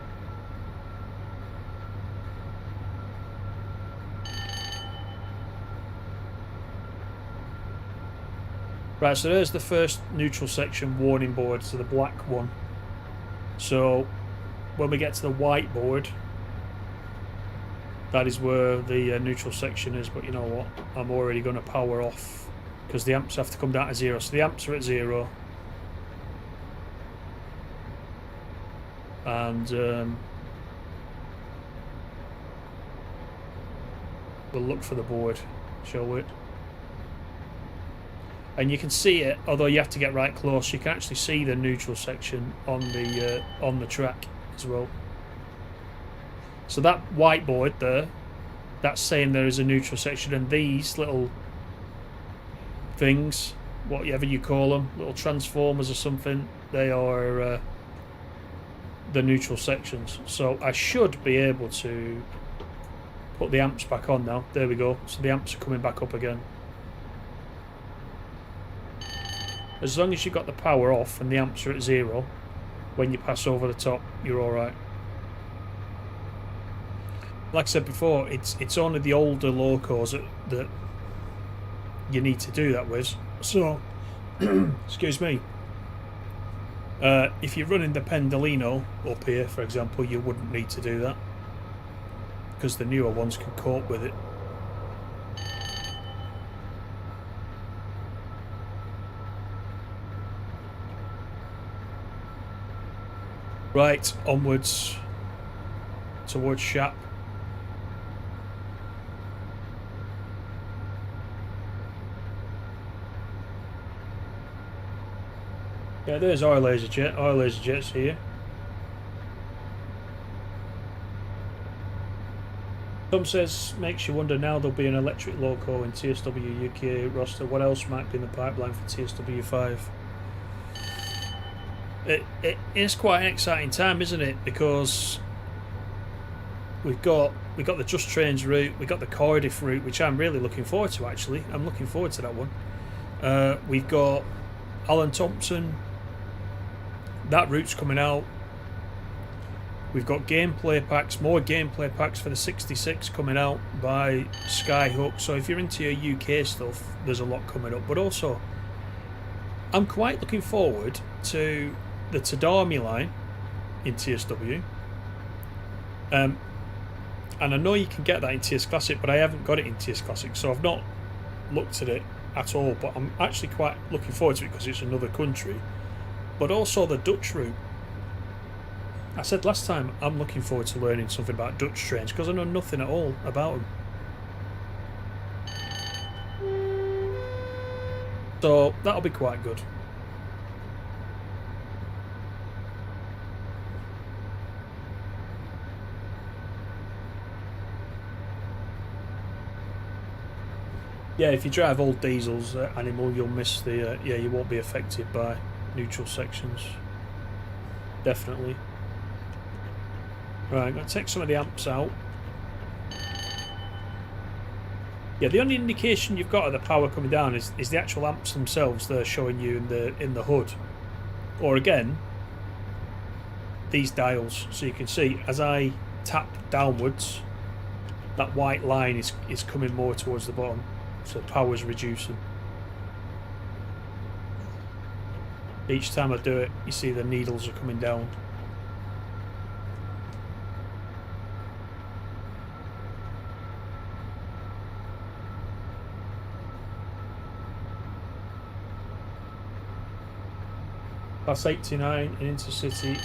Right, so there's the first neutral section warning board, so the black one. So when we get to the white board, that is where the neutral section is. But you know what? I'm already going to power off because the amps have to come down to 0. So the amps are at 0. And we'll look for the board, shall we? And you can see it, although you have to get right close. You can actually see the neutral section on the track as well. So that whiteboard there, that's saying there is a neutral section, and these little things, whatever you call them, little transformers or something, they are the neutral sections. So I should be able to put the amps back on now. There we go. So the amps are coming back up again. As long as you've got the power off and the amps are at 0, when you pass over the top, you're alright. Like I said before, it's only the older locos that you need to do that with. So, excuse me. If you're running the Pendolino up here, for example, you wouldn't need to do that, because the newer ones can cope with it. Right, onwards towards Shap. Yeah, there's our LaserJet. Our LaserJet's here. Tom says, makes you wonder now there'll be an electric loco in TSW UK roster. What else might be in the pipeline for TSW5? It is quite an exciting time, isn't it? Because we've got the Just Trains route, we've got the Cardiff route, which I'm really looking forward to. Actually, I'm looking forward to that one. We've got Alan Thompson. That route's coming out. We've got gameplay packs, more gameplay packs for the 66 coming out by Skyhook. So if you're into your UK stuff, there's a lot coming up. But also, I'm quite looking forward to the Tadami line in TSW. And I know you can get that in TS Classic, but I haven't got it in TS Classic, so I've not looked at it at all. But I'm actually quite looking forward to it because it's another country. But also the Dutch route. I said last time I'm looking forward to learning something about Dutch trains because I know nothing at all about them. So that'll be quite good. Yeah, if you drive old diesels, Animal, you'll miss the... yeah, you won't be affected by neutral sections. Definitely. Right, I'm going to take some of the amps out. Yeah, the only indication you've got of the power coming down is the actual amps themselves. They're showing you in the hood. Or again, these dials. So you can see as I tap downwards, that white line is coming more towards the bottom. So the power's reducing. Each time I do it, you see the needles are coming down. That's 89 in InterCity.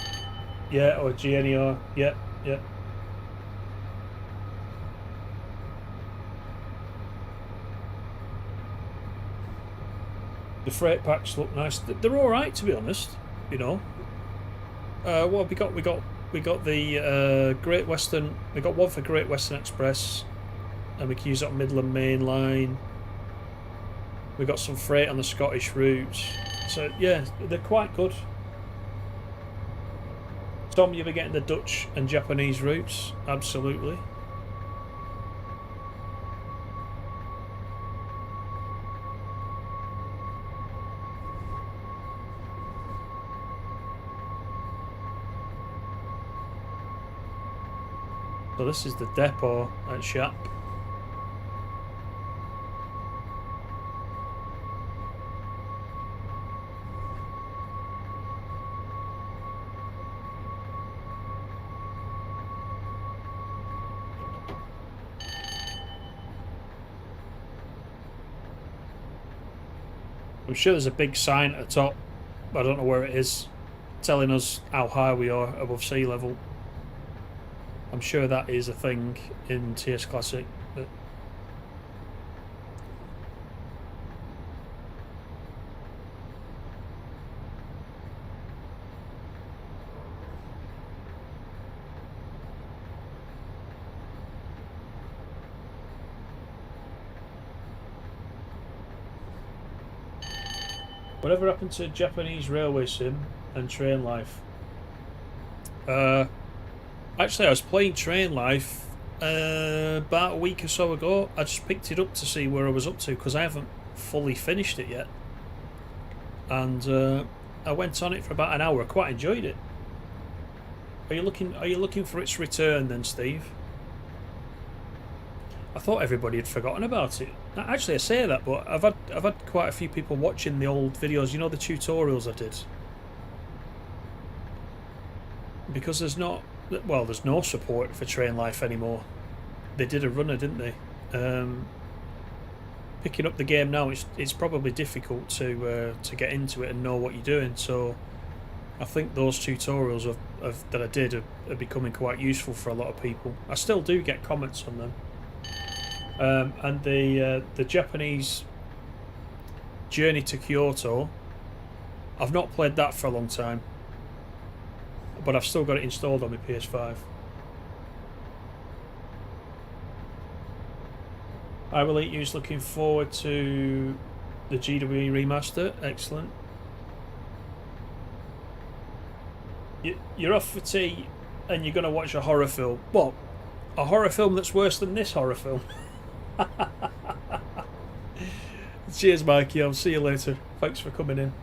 Yeah, or GNER. Yeah, yeah. The freight packs look nice. They're all right, to be honest. You know. What have we got? We got the Great Western. We got one for Great Western Express, and we can use that on Midland Main Line. We got some freight on the Scottish routes. So yeah, they're quite good. Tom, you ever getting the Dutch and Japanese routes? Absolutely. So this is the depot at Shap. I'm sure there's a big sign at the top, but I don't know where it is, telling us how high we are above sea level. I'm sure that is a thing in TS Classic. But whatever happened to Japanese railway sim and train life? Actually, I was playing Train Life about a week or so ago. I just picked it up to see where I was up to because I haven't fully finished it yet. And I went on it for about an hour. I quite enjoyed it. Are you looking for its return then, Steve? I thought everybody had forgotten about it. Actually, I say that, but I've had quite a few people watching the old videos. You know, the tutorials I did. Because there's not. Well, there's no support for Train Life anymore. They did a runner, didn't they? Picking up the game now, it's probably difficult to get into it and know what you're doing. So I think those tutorials that I did are becoming quite useful for a lot of people. I still do get comments on them. And the Japanese Journey to Kyoto, I've not played that for a long time, but I've still got it installed on my PS5. I will eat you's looking forward to the GWE remaster. Excellent. You're off for tea and you're going to watch a horror film. What? A horror film that's worse than this horror film? Cheers, Mikey. I'll see you later. Thanks for coming in.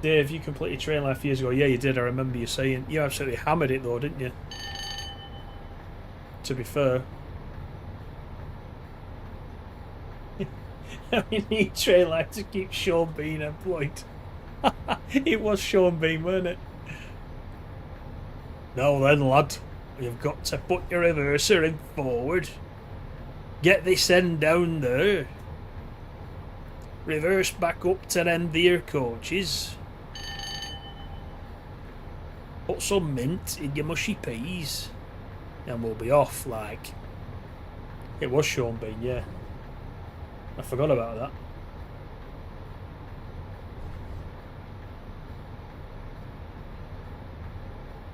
Dave, you completed Train Life years ago. Yeah, you did. I remember you saying. You absolutely hammered it, though, didn't you? To be fair. We need Train Life to keep Sean Bean employed. It was Sean Bean, weren't it? Now then, lad. You've got to put your reverser in forward. Get this end down there. Reverse back up to them there coaches. Put some mint in your mushy peas. And we'll be off, like. It was Sean Bean, yeah. I forgot about that.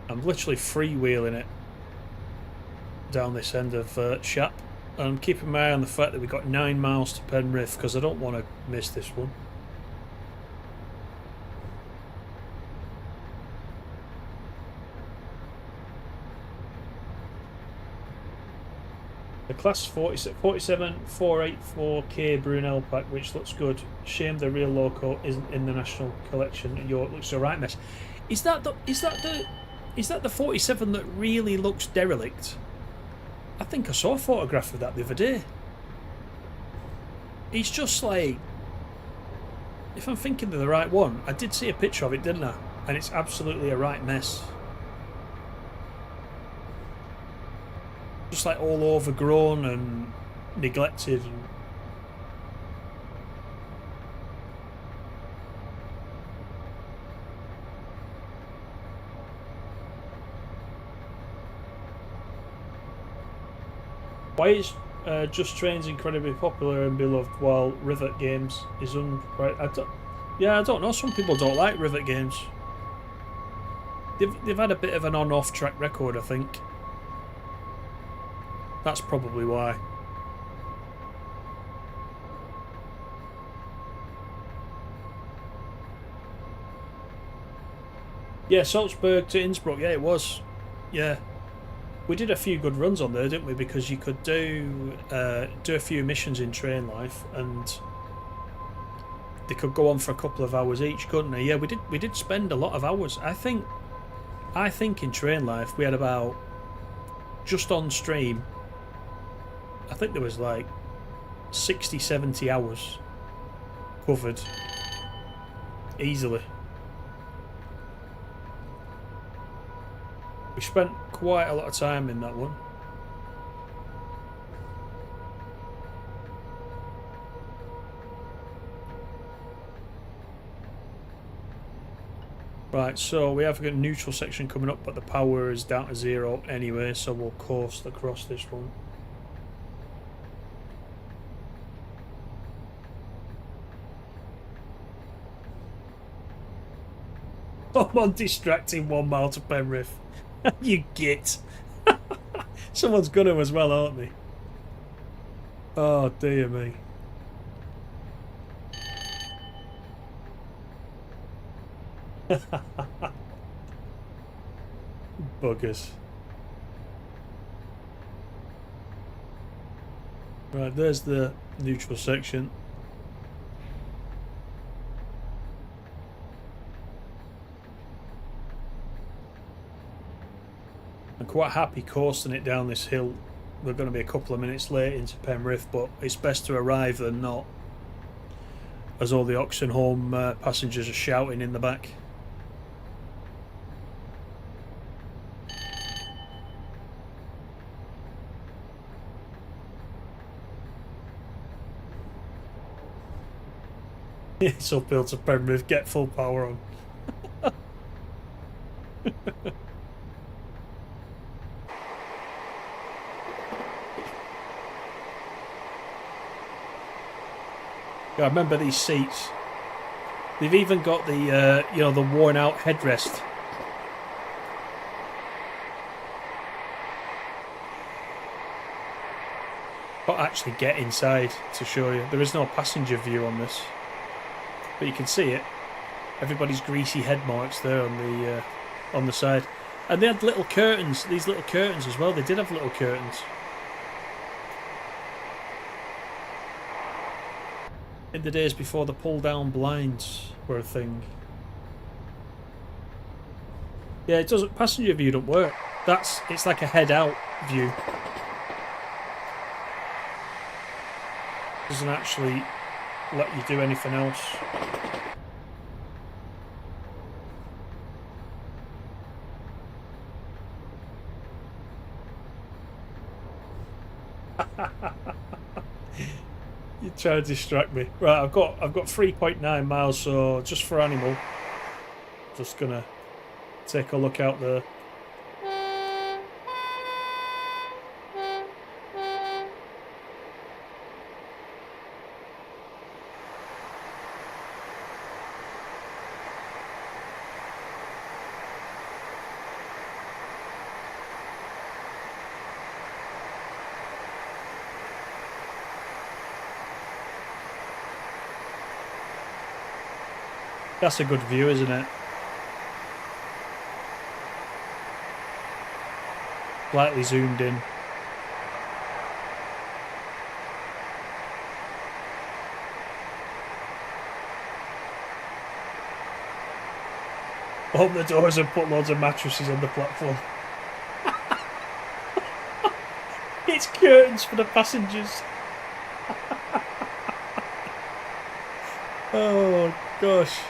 I'm literally freewheeling it down this end of Shap. And I'm keeping my eye on the fact that we've got 9 miles to Penrith because I don't want to miss this one. The class 47 484K Brunel pack, which looks good. Shame the real loco isn't in the national collection. York looks a right mess. Is that the 47 that really looks derelict? I think I saw a photograph of that the other day. It's just like, if I'm thinking of the right one, I did see a picture of it, didn't I? And it's absolutely a right mess. Just like all overgrown and neglected. Why is Just Trains incredibly popular and beloved while Rivet Games is I don't know. Some people don't like Rivet Games. They've had a bit of an on-off track record, I think. That's probably why. Yeah, Salzburg to Innsbruck. Yeah, it was. Yeah. We did a few good runs on there, didn't we? Because you could do a few missions in Train Life, and they could go on for a couple of hours each, couldn't they? Yeah, we did spend a lot of hours. I think in Train Life we had about, just on stream, I think there was like 60, 70 hours covered easily. We spent quite a lot of time in that one. Right, so we have a neutral section coming up, but the power is down to 0 anyway, so we'll coast across this one. I'm on distracting 1 mile to Penrith. You git. Someone's gonna as well, aren't they? Oh dear me. Buggers. Right, there's the neutral section. I'm quite happy coasting it down this hill. We're going to be a couple of minutes late into Penrith, but it's best to arrive than not, as all the Oxenholme passengers are shouting in the back. It's uphill to Penrith, get full power on. I remember these seats. They've even got the the worn out headrest. But actually get inside to show you. There is no passenger view on this, but you can see it. everybody's greasy head marks there on the side. And they had little curtains, these little curtains as well. They did have little curtains. In the days before the pull-down blinds were a thing. Yeah, it doesn't. Passenger view don't work. It's like a head-out view. Doesn't actually let you do anything else. You try to distract me. Right, I've got 3.9 miles, so just for animal. Just gonna take a look out there. That's a good view, isn't it? Slightly zoomed in. Open the doors and put loads of mattresses on the platform. It's curtains for the passengers. Oh gosh.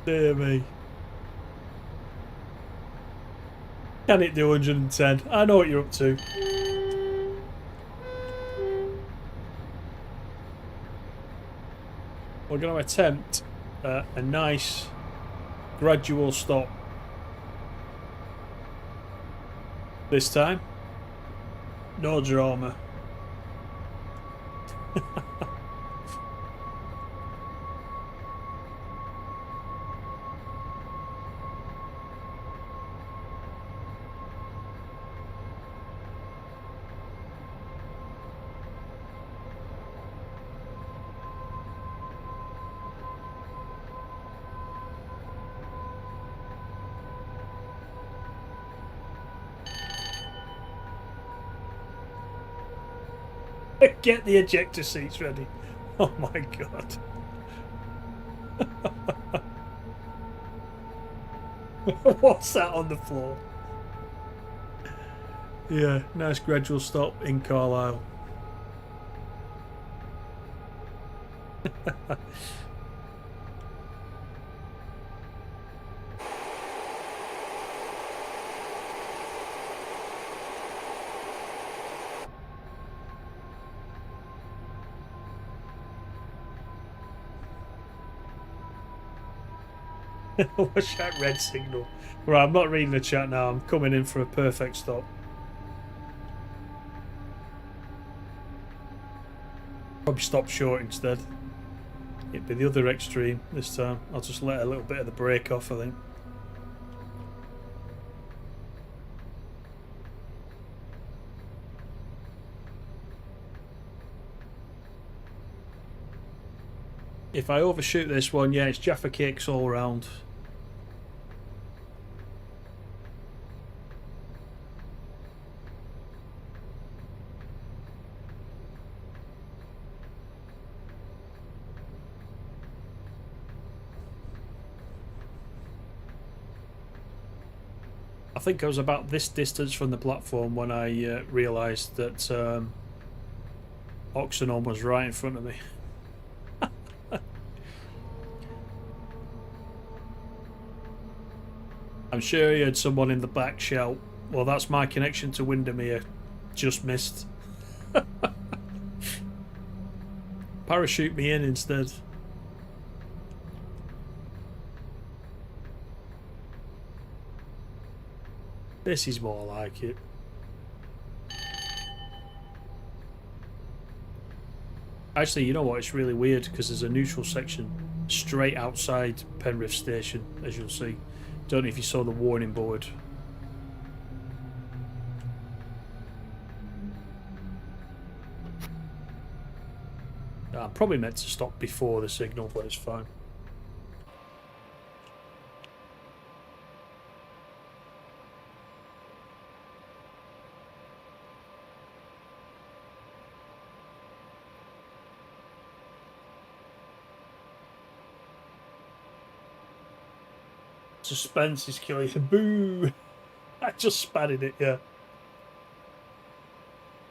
Dear me. Can it do 110? I know what you're up to. We're going to attempt a nice gradual stop this time. No drama. Get the ejector seats ready. Oh my god. What's that on the floor? Yeah, nice gradual stop in Carlisle. Watch that red signal. Right, I'm not reading the chat now. I'm coming in for a perfect stop. Probably stop short instead. It'd be the other extreme this time. I'll just let a little bit of the brake off, I think. If I overshoot this one, yeah, it's Jaffa cakes all round. I think I was about this distance from the platform when I realised that Oxenholme was right in front of me. I'm sure he had someone in the back shout, "Well, that's my connection to Windermere. Just missed." Parachute me in instead. This is more like it. Actually, you know what? It's really weird because there's a neutral section straight outside Penrith station, as you'll see. Don't know if you saw the warning board. I'm probably meant to stop before the signal, but it's fine. Suspense is killing. Boo! I just spatted it, yeah.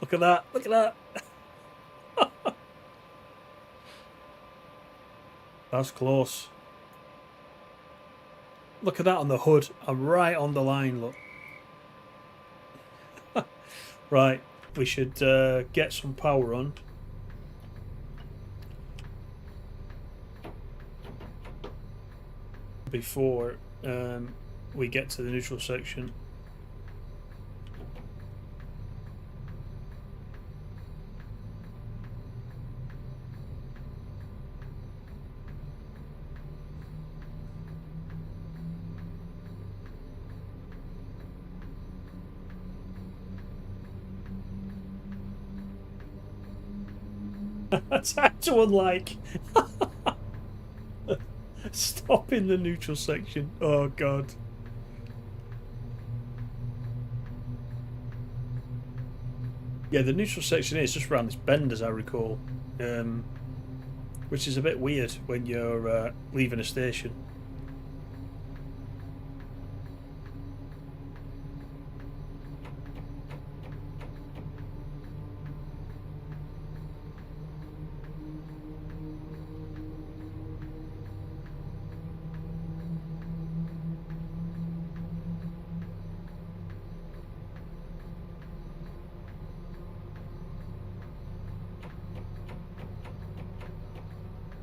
Look at that, look at that. That's close. Look at that on the hood. I'm right on the line, look. Right, we should get some power on. Before we get to the neutral section. That's had to unlike. Stop in the neutral section. Oh god. Yeah, the neutral section is just around this bend, as I recall, which is a bit weird when you're leaving a station.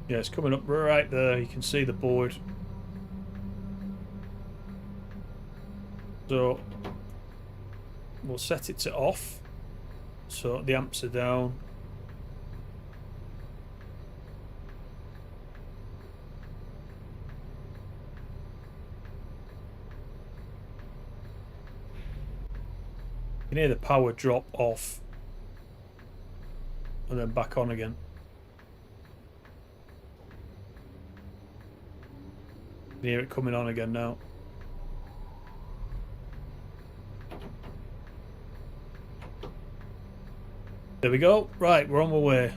Yeah, it's coming up right there. You can see the board. So we'll set it to off. So the amps are down. You can hear the power drop off and then back on again. You can hear it coming on again now. There we go. Right, we're on our way.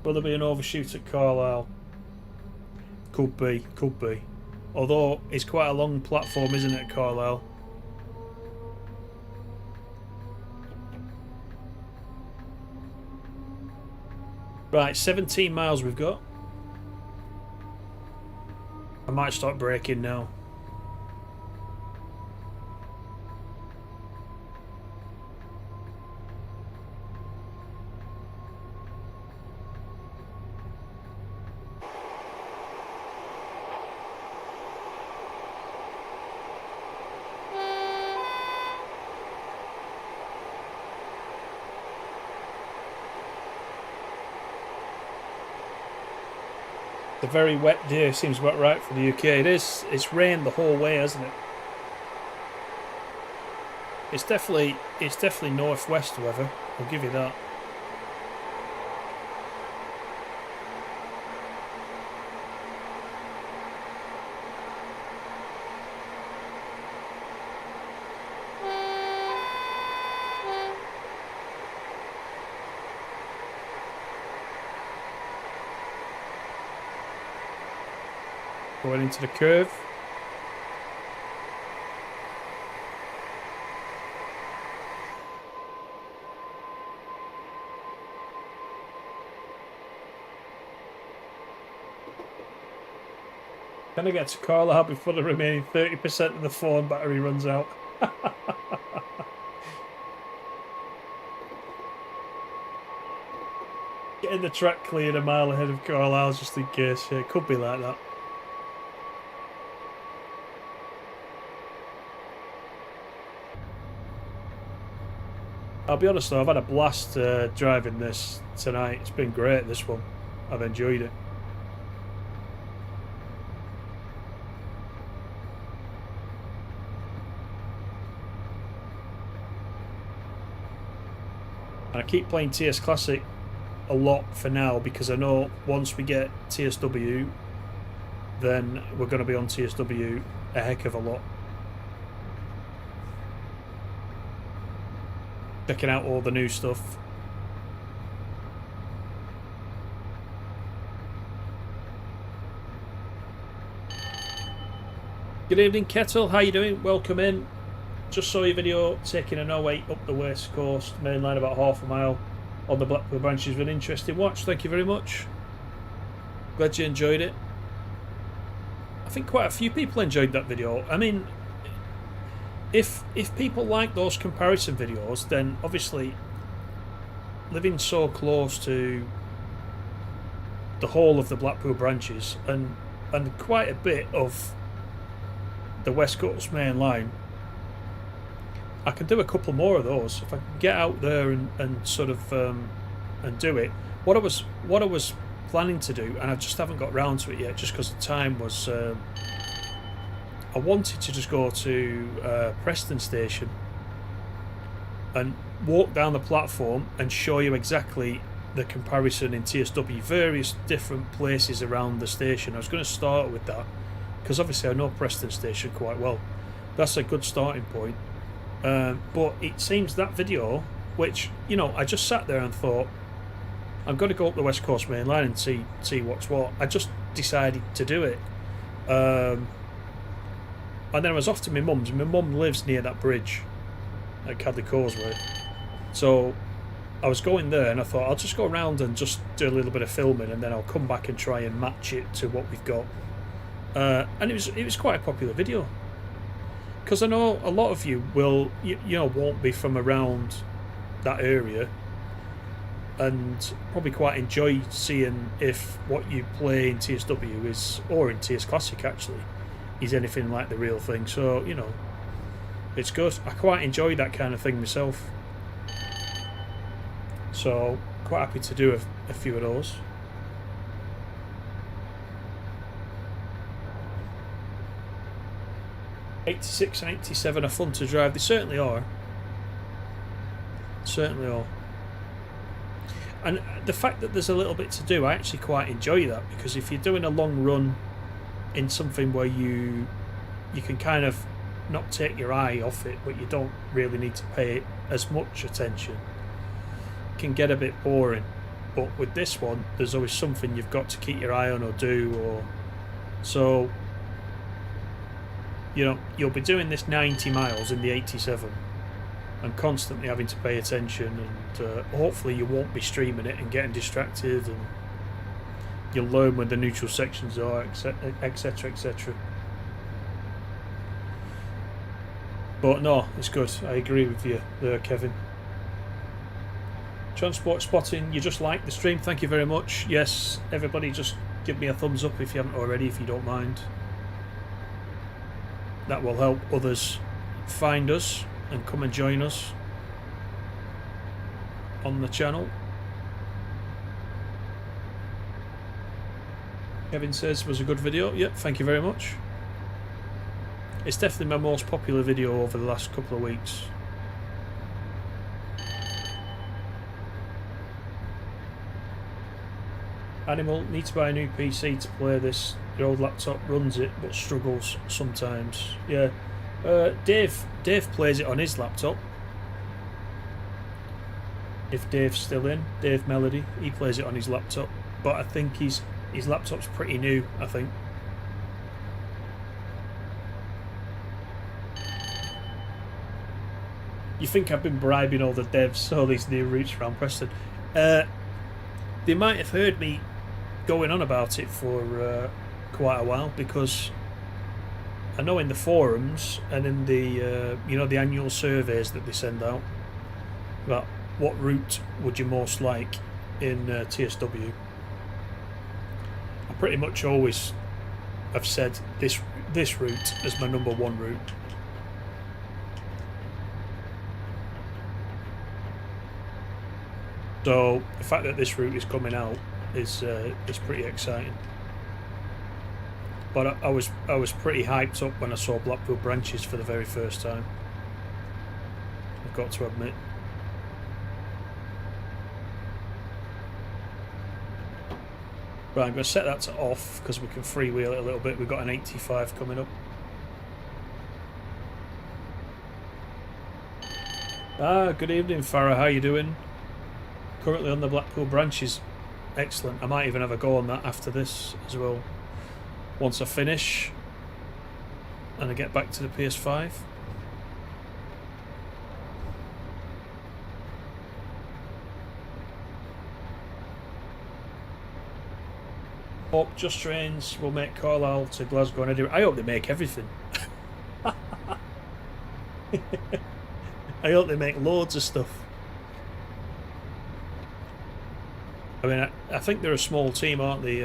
Will there be an overshoot at Carlisle? Could be, could be. Although it's quite a long platform, isn't it, Carlisle? Right, 17 miles we've got. I might start braking now. The very wet day seems about right for the UK. It is. It's rained the whole way, hasn't it? It's definitely northwest weather. I'll give you that. Going into the curve. Can I get to Carlisle before the remaining 30% of the phone battery runs out? Getting the track cleared a mile ahead of Carlisle just in case. Yeah, it could be like that. I'll be honest though, I've had a blast driving this tonight. It's been great, this one. I've enjoyed it. And I keep playing TS Classic a lot for now because I know once we get TSW, then we're going to be on TSW a heck of a lot. Checking out all the new stuff. Good evening, Kettle. How you doing? Welcome in. Just saw your video taking an 08 up the west coast main line about half a mile on the Blackpool branches. An interesting watch. Thank you very much. Glad you enjoyed it. I think quite a few people enjoyed that video. I mean, if people like those comparison videos, then obviously living so close to the whole of the Blackpool branches and quite a bit of the West Coast main line, I can do a couple more of those if I can get out there and sort of and do it. What I was planning to do, and I just haven't got round to it yet, just because the time was. I wanted to just go to Preston station and walk down the platform and show you exactly the comparison in TSW, various different places around the station. I was going to start with that because obviously I know Preston station quite well. That's a good starting point. But it seems that video, which, you know, I just sat there and thought, I'm going to go up the West Coast main line and see what's what. I just decided to do it. And then I was off to my mum's. My mum lives near that bridge at Carlisle Causeway. So I was going there and I thought I'll just go around and just do a little bit of filming and then I'll come back and try and match it to what we've got. And it was quite a popular video. Because I know a lot of you will, you know, won't be from around that area and probably quite enjoy seeing if what you play in TSW is, or in TS Classic actually, is anything like the real thing. So, you know, it's good. I quite enjoy that kind of thing myself. So, quite happy to do a few of those. '86 and '87 are fun to drive. They certainly are. Certainly are. And the fact that there's a little bit to do, I actually quite enjoy that, because if you're doing a long run in something where you can kind of not take your eye off it, but you don't really need to pay as much attention, it can get a bit boring. But with this one, there's always something you've got to keep your eye on or do, or so. You know, you'll be doing this 90 miles in the 87 and constantly having to pay attention, and hopefully you won't be streaming it and getting distracted, and you'll learn when the neutral sections are, etc, etc. But no, it's good. I agree with you there, Kevin. Transport Spotting, you just like the stream. Thank you very much. Yes, everybody just give me a thumbs up if you haven't already, if you don't mind. That will help others find us and come and join us on the channel. Kevin says was a good video. Yep, thank you very much. It's definitely my most popular video over the last couple of weeks. Animal, need to buy a new PC to play this. The old laptop runs it but struggles sometimes. Yeah, Dave plays it on his laptop. If Dave's still in, Dave Melody, he plays it on his laptop. But I think his laptop's pretty new, I think. You think I've been bribing all the devs, all these new routes around Preston? They might have heard me going on about it for quite a while, because I know in the forums and in the you know, the annual surveys that they send out about what route would you most like in TSW, I pretty much always have said this route as my #1 route. So the fact that this route is coming out is pretty exciting. But I was pretty hyped up when I saw Blackpool branches for the very first time, I've got to admit. Right, I'm going to set that to off because we can freewheel it a little bit. We've got an 85 coming up. Ah, good evening, Farah. How you doing? Currently on the Blackpool branches. Excellent. I might even have a go on that after this as well. Once I finish and I get back to the PS5. Hope Just Trains will make Carlisle to Glasgow and Edinburgh. I hope they make everything. I hope they make loads of stuff. I mean, I think they're a small team, aren't they?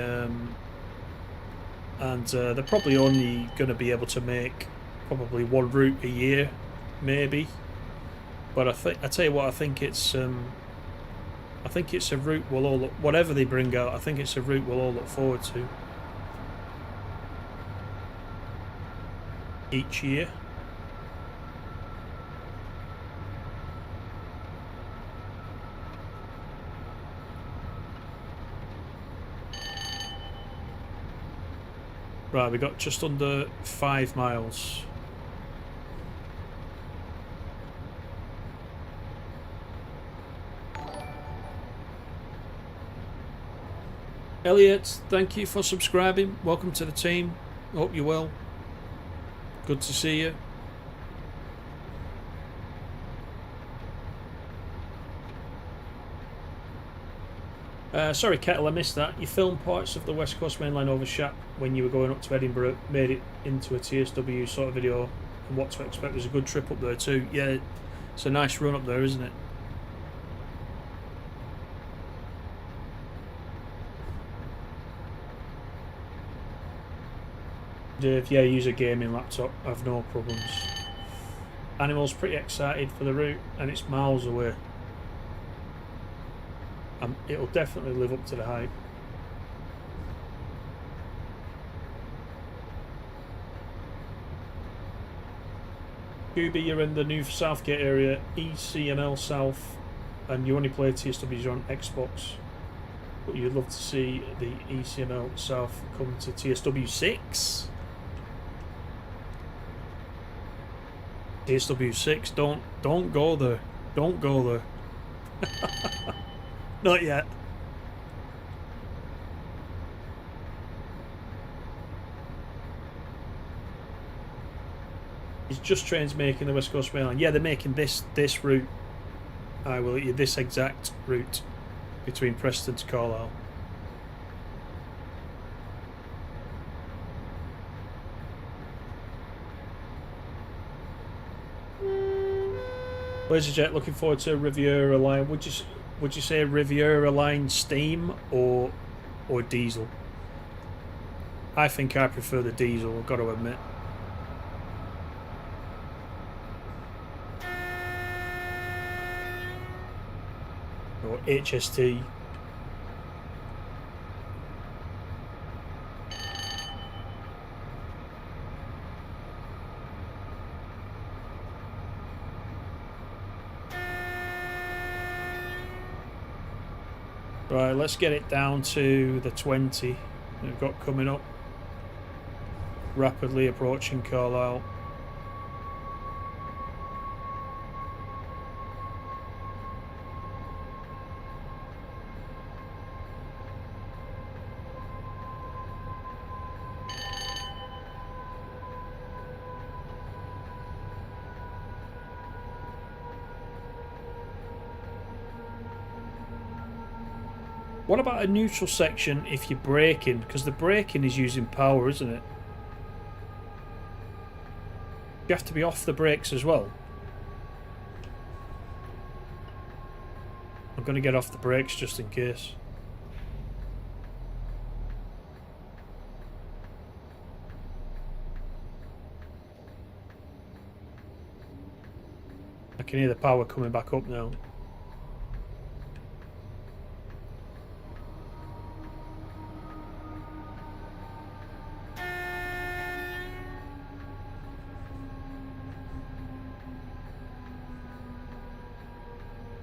And they're probably only going to be able to make probably one route a year, maybe. But I tell you what, I think it's a route we'll all look, whatever they bring out. I think it's a route we'll all look forward to each year. Right, we got just under 5 miles. Elliot, thank you for subscribing. Welcome to the team. Hope you're well. Good to see you. Sorry, Kettle, I missed that. You filmed parts of the West Coast Main Line over Shap when you were going up to Edinburgh, made it into a TSW sort of video, and what to expect was a good trip up there too. Yeah, it's a nice run up there, isn't it? Dave, yeah, use a gaming laptop, I've no problems. Animal's pretty excited for the route, and it's miles away. It'll definitely live up to the hype. QB, you're in the new Southgate area, ECML South, and you only play TSWs on Xbox, but you'd love to see the ECML South come to TSW 6. TSW 6, don't go there. Don't go there. Not yet. It's Just Trains making the West Coast Main Line. Yeah, they're making this route. I will this exact route between Preston to Carlisle. Laserjet, looking forward to Riviera line. Would you say Riviera line steam or diesel? I think I prefer the diesel, I've got to admit. Or HST. Right, let's get it down to the 20 we've got coming up. Rapidly approaching Carlisle. What about a neutral section if you're braking? Because the braking is using power, isn't it? You have to be off the brakes as well. I'm going to get off the brakes just in case. I can hear the power coming back up now.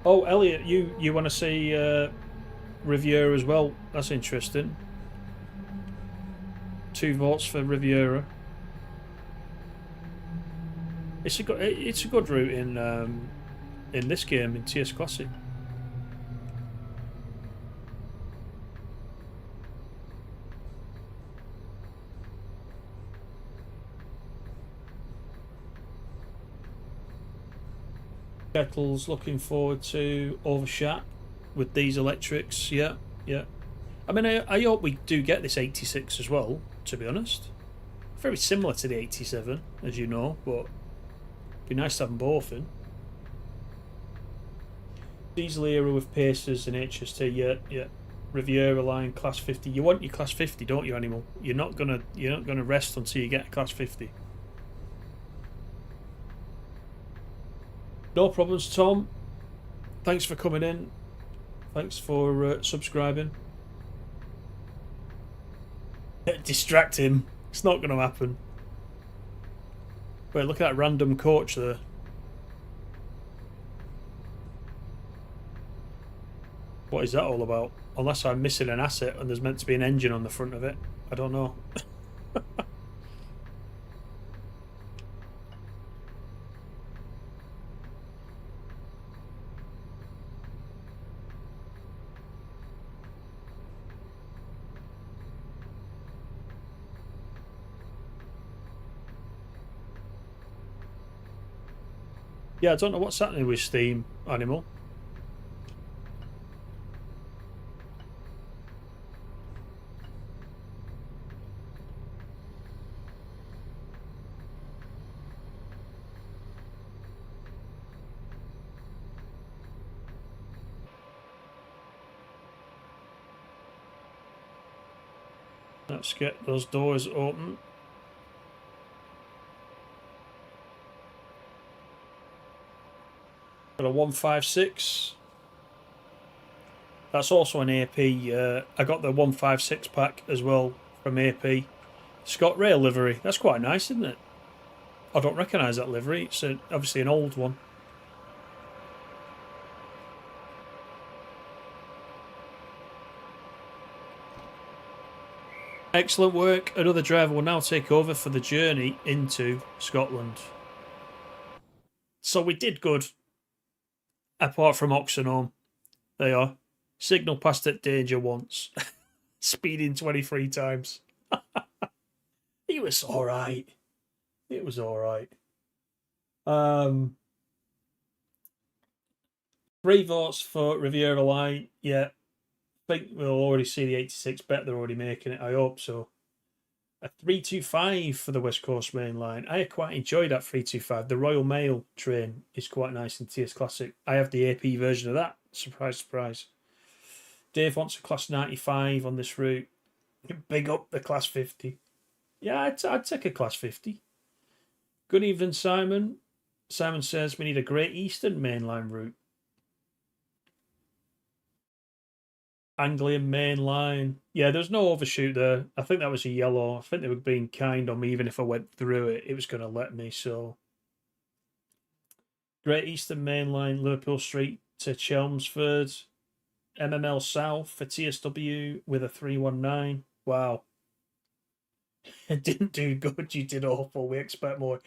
Oh, Elliot, you want to see Riviera as well? That's interesting. 2 votes for Riviera. It's a good route in this game in TS Classic. Kettle's looking forward to over Shap with these electrics. Yeah. I mean, I hope we do get this 86 as well, to be honest. Very similar to the 87, as you know, but it'd be nice to have them both in. Diesel era with Pacers and HST, yeah. Riviera line, class 50. You want your class 50, don't you, Animal? You're not gonna rest until you get a class 50. No problems, Tom. Thanks for coming in. Thanks for subscribing. Distract him. It's not going to happen. Wait, look at that random coach there. What is that all about? Unless I'm missing an asset and there's meant to be an engine on the front of it. I don't know. Yeah, I don't know what's happening with Steam, Animal. Let's get those doors open. Got a 156. That's also an AP. I got the 156 pack as well from AP. Scott Rail livery. That's quite nice, isn't it? I don't recognise that livery. It's obviously an old one. Excellent work. Another driver will now take over for the journey into Scotland. So we did good. Apart from Oxenholme. They are. Signal passed at danger once. Speeding 23 times. He was alright. It was alright. 3 votes for Riviera Line. Yeah. I think we'll already see the 86. Bet they're already making it. I hope so. A 325 for the West Coast Main Line. I quite enjoyed that 325. The Royal Mail train is quite nice in TS Classic. I have the AP version of that. Surprise, surprise. Dave wants a class 95 on this route. Big up the class 50. Yeah, I'd take a class 50. Good evening, Simon. Simon says we need a Great Eastern mainline route. Anglian main line. Yeah, there's no overshoot there. I think that was a yellow. I think they were being kind on me. Even if I went through it, it was going to let me. So, Great Eastern main line, Liverpool Street to Chelmsford. MML South for TSW with a 319. Wow. It didn't do good. You did awful. We expect more.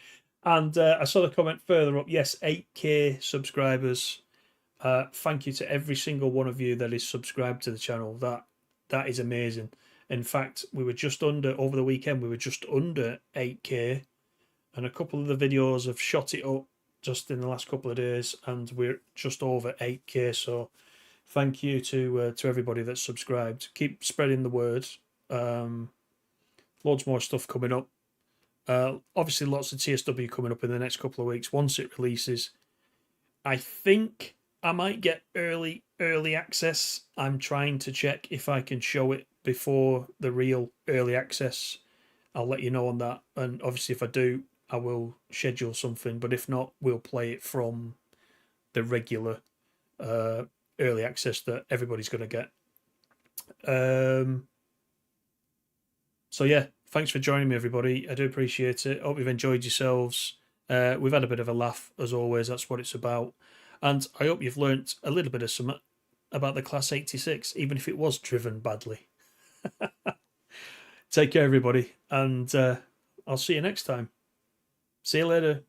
And I saw the comment further up. Yes, 8K subscribers. Thank you to every single one of you that is subscribed to the channel. That is amazing. In fact, we were just under, over the weekend, we were just under 8K. And a couple of the videos have shot it up just in the last couple of days. And we're just over 8K. So thank you to everybody that's subscribed. Keep spreading the word. Loads more stuff coming up. Obviously, lots of TSW coming up in the next couple of weeks once it releases. I think I might get early access. I'm trying to check if I can show it before the real early access. I'll let you know on that. And obviously, if I do, I will schedule something. But if not, we'll play it from the regular early access that everybody's going to get. So yeah, thanks for joining me, everybody. I do appreciate it. Hope you've enjoyed yourselves. We've had a bit of a laugh, as always. That's what it's about. And I hope you've learnt a little bit of something about the Class 86, even if it was driven badly. Take care, everybody, and I'll see you next time. See you later.